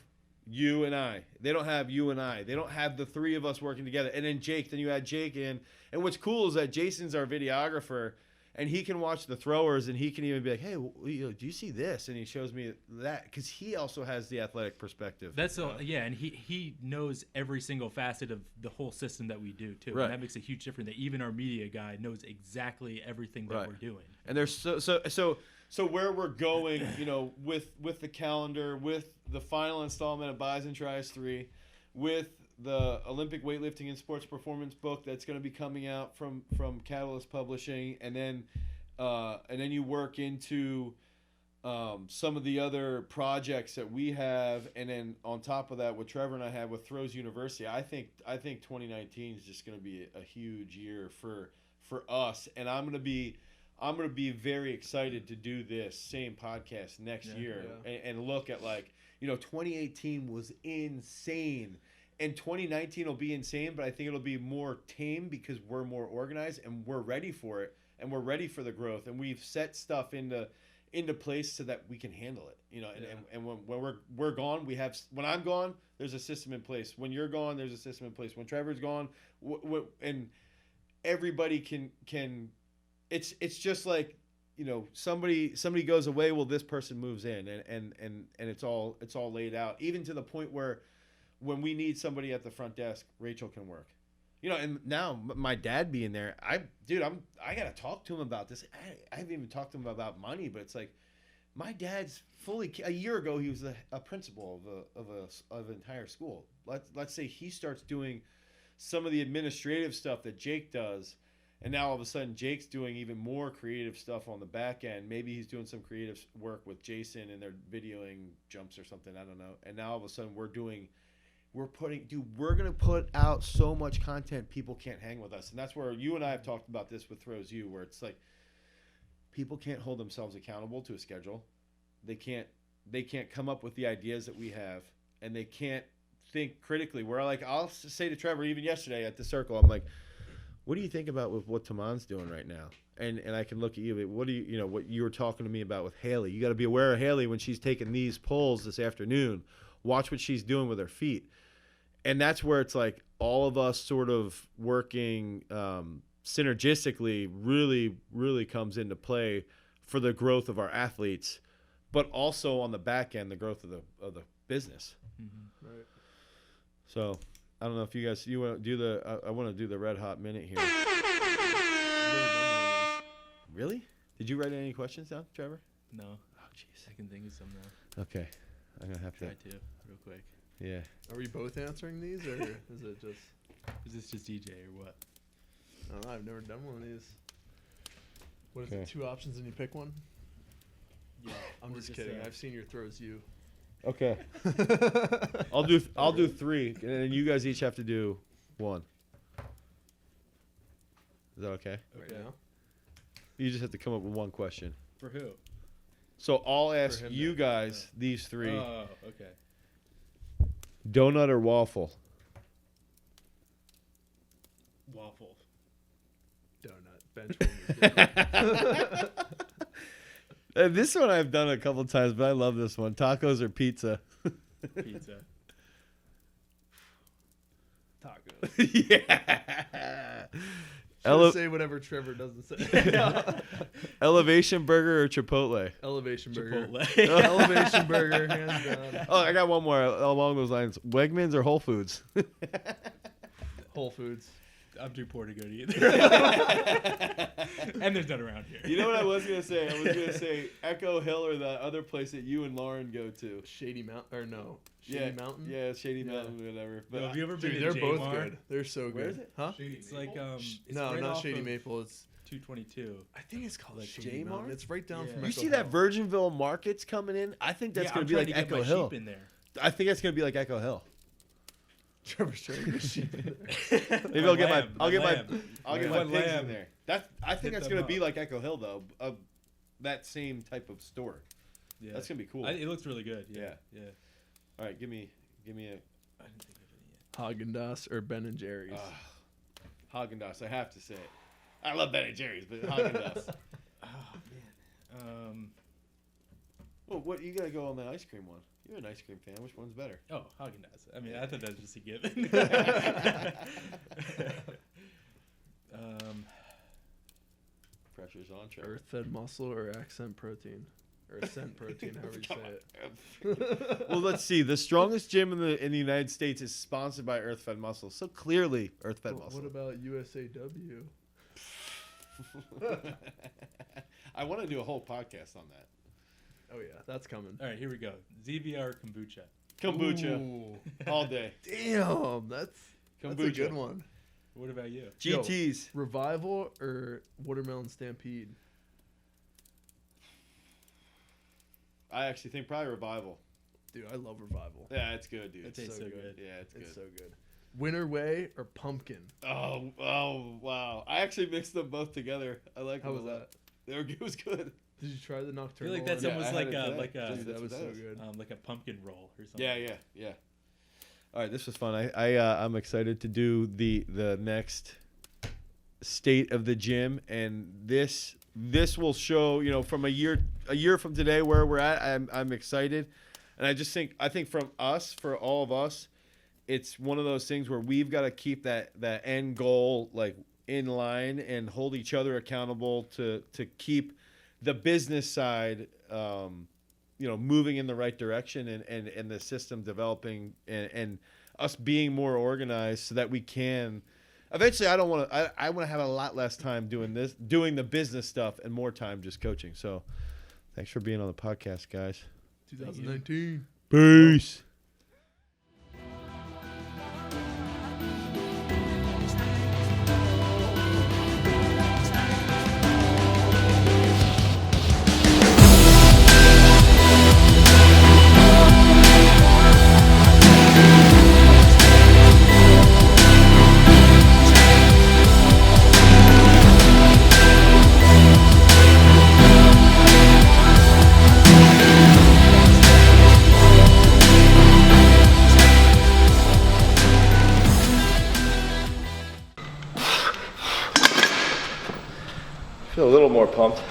you and I. They don't have you and I. They don't have the three of us working together. And then Jake, then you add Jake in. And what's cool is that Jason's our videographer, and he can watch the throwers, and he can even be like, hey, do you see this? And he shows me that, because he also has the athletic perspective. That's and he knows every single facet of the whole system that we do too. Right. And that makes a huge difference. That even our media guy knows exactly everything that Right. we're doing. And there's so where we're going, with the calendar, with the final installment of Bize and Trize 3, with the Olympic Weightlifting and Sports Performance book that's going to be coming out from Catalyst Publishing, and then you work into some of the other projects that we have, and then on top of that, what Trevor and I have with Throws University, I think 2019 is just going to be a huge year for us, and I'm going to be very excited to do this same podcast next year. And look at 2018 was insane. And 2019 will be insane, but I think it'll be more tame because we're more organized and we're ready for it, and we're ready for the growth, and we've set stuff into place so that we can handle it. And when we're gone, when I'm gone, there's a system in place. When you're gone, there's a system in place. When Trevor's gone, and everybody can. It's just like, somebody goes away, well, this person moves in, and it's all laid out, even to the point where when we need somebody at the front desk, Rachel can work. And now my dad being there, I gotta talk to him about this. I haven't even talked to him about money, but it's like, my dad's a year ago he was a principal of an entire school. Let's say he starts doing some of the administrative stuff that Jake does, and now all of a sudden Jake's doing even more creative stuff on the back end. Maybe he's doing some creative work with Jason, and they're videoing jumps or something, I don't know. And now all of a sudden we're going to put out so much content, people can't hang with us. And that's where you and I have talked about this with Throws U, where it's like, people can't hold themselves accountable to a schedule. They can't come up with the ideas that we have, and they can't think critically. Where I'll say to Trevor, even yesterday at the circle, I'm like, what do you think about with what Taman's doing right now? And I can look at you, but what do what you were talking to me about with Haley? You got to be aware of Haley when she's taking these pulls this afternoon. Watch what she's doing with her feet. And that's where it's like all of us sort of working synergistically really, really comes into play for the growth of our athletes, but also on the back end, the growth of the business. Mm-hmm. Right. So I don't know if you want to do I want to do the red hot minute here. Really? Did you write any questions down, Trevor? No. Oh, jeez. I can think of some now. Okay. I'm going to have Try to. to real quick. Yeah. Are we both answering these, or is it just? Is this just DJ or what? I don't know. I've never done one of these. What is Okay. it? 2 options and you pick one? Yeah. I'm we're just kidding. uh, I've seen your Throws U. Okay. I'll do 3, and then you guys each have to do 1. Is that okay? Right Okay. now. You just have to come up with 1 question. For who? So I'll ask him you then. guys these 3. Oh, okay. Donut or waffle? Waffle. Donut. Bench. This one I've done a couple times, but I love this one. Tacos or pizza? Pizza. Tacos. Yeah. Should say whatever Trevor doesn't say. Elevation burger or Chipotle? Elevation burger. Chipotle. Elevation burger, hands down. Oh, I got one more along those lines. Wegmans or Whole Foods? Whole Foods. I'm too poor to go to either. And there's none around here. You know what I was going to say? I was going to say Echo Hill or the other place that you and Lauren go to. Shady Mountain, or no? Shady Mountain? Yeah, Shady Yeah. Mountain, whatever. But But have you ever been Dude, to they're both J-Mar? good. They're so good. Where is it? Huh? Shady It's Maple? like it's No, right not off Shady of Maple. It's 222. I think it's called Like Shady J-Mar? Mountain. It's right down Yeah. from you Echo see that Hill. Virginville Market's coming in? I think that's going to be like Echo Hill. In there. I think that's going to be like Echo Hill. Trevor's trying to get sheep in there. Maybe I'll get I'll my One pigs lamb. in there. I think Hit that's them going to up. be like Echo Hill though, of that same type of store. Yeah. That's going to be cool. It looks really good. Yeah. Yeah. Yeah. All right, give me a I didn't think of any yet. Haagen-Dazs or Ben and Jerry's? Haagen-Dazs. I have to say it. I love Ben and Jerry's, but Haagen-Dazs. Oh man. Well, what you gotta go on the ice cream one? You're an ice cream fan. Which one's better? Oh, Haagen-Dazs. I mean, I thought that was just a given. Pressure's on, Trevor. Earth-fed muscle or accent protein? Or ascent protein, however you say it. Well, let's see. The strongest gym in the United States is sponsored by Earth-fed Muscle. So clearly, Earth-fed Muscle. What about USAW? I want to do a whole podcast on that. Oh yeah, that's coming. All right, here we go. ZVR kombucha. Kombucha Ooh. all day. Damn, that's a Kombucha. good one. What about you? GTs. Revival or Watermelon Stampede? I actually think probably Revival. Dude, I love Revival. Yeah, it's good, dude. It tastes so good. Yeah, it's good. It's so good. Winter Way or Pumpkin? Oh, wow. I actually mixed them both together. I like How them was a lot. It was good. Did you try the I Nocturnal? feel like that's Yeah, almost I like had it a today. like a Just- that was so what that good. like a pumpkin roll or something. Yeah. All right, this was fun. I'm excited to do the next state of the gym, and this will show, from a year from today where we're at. I'm excited, and I think for all of us, it's one of those things where we've got to keep that end goal like in line and hold each other accountable to keep the business side moving in the right direction and the system developing and us being more organized so that we can eventually. I want to have a lot less time doing the business stuff and more time just coaching. So thanks for being on the podcast, guys. 2019. Peace. Feel a little more pumped. A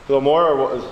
little more, or what was?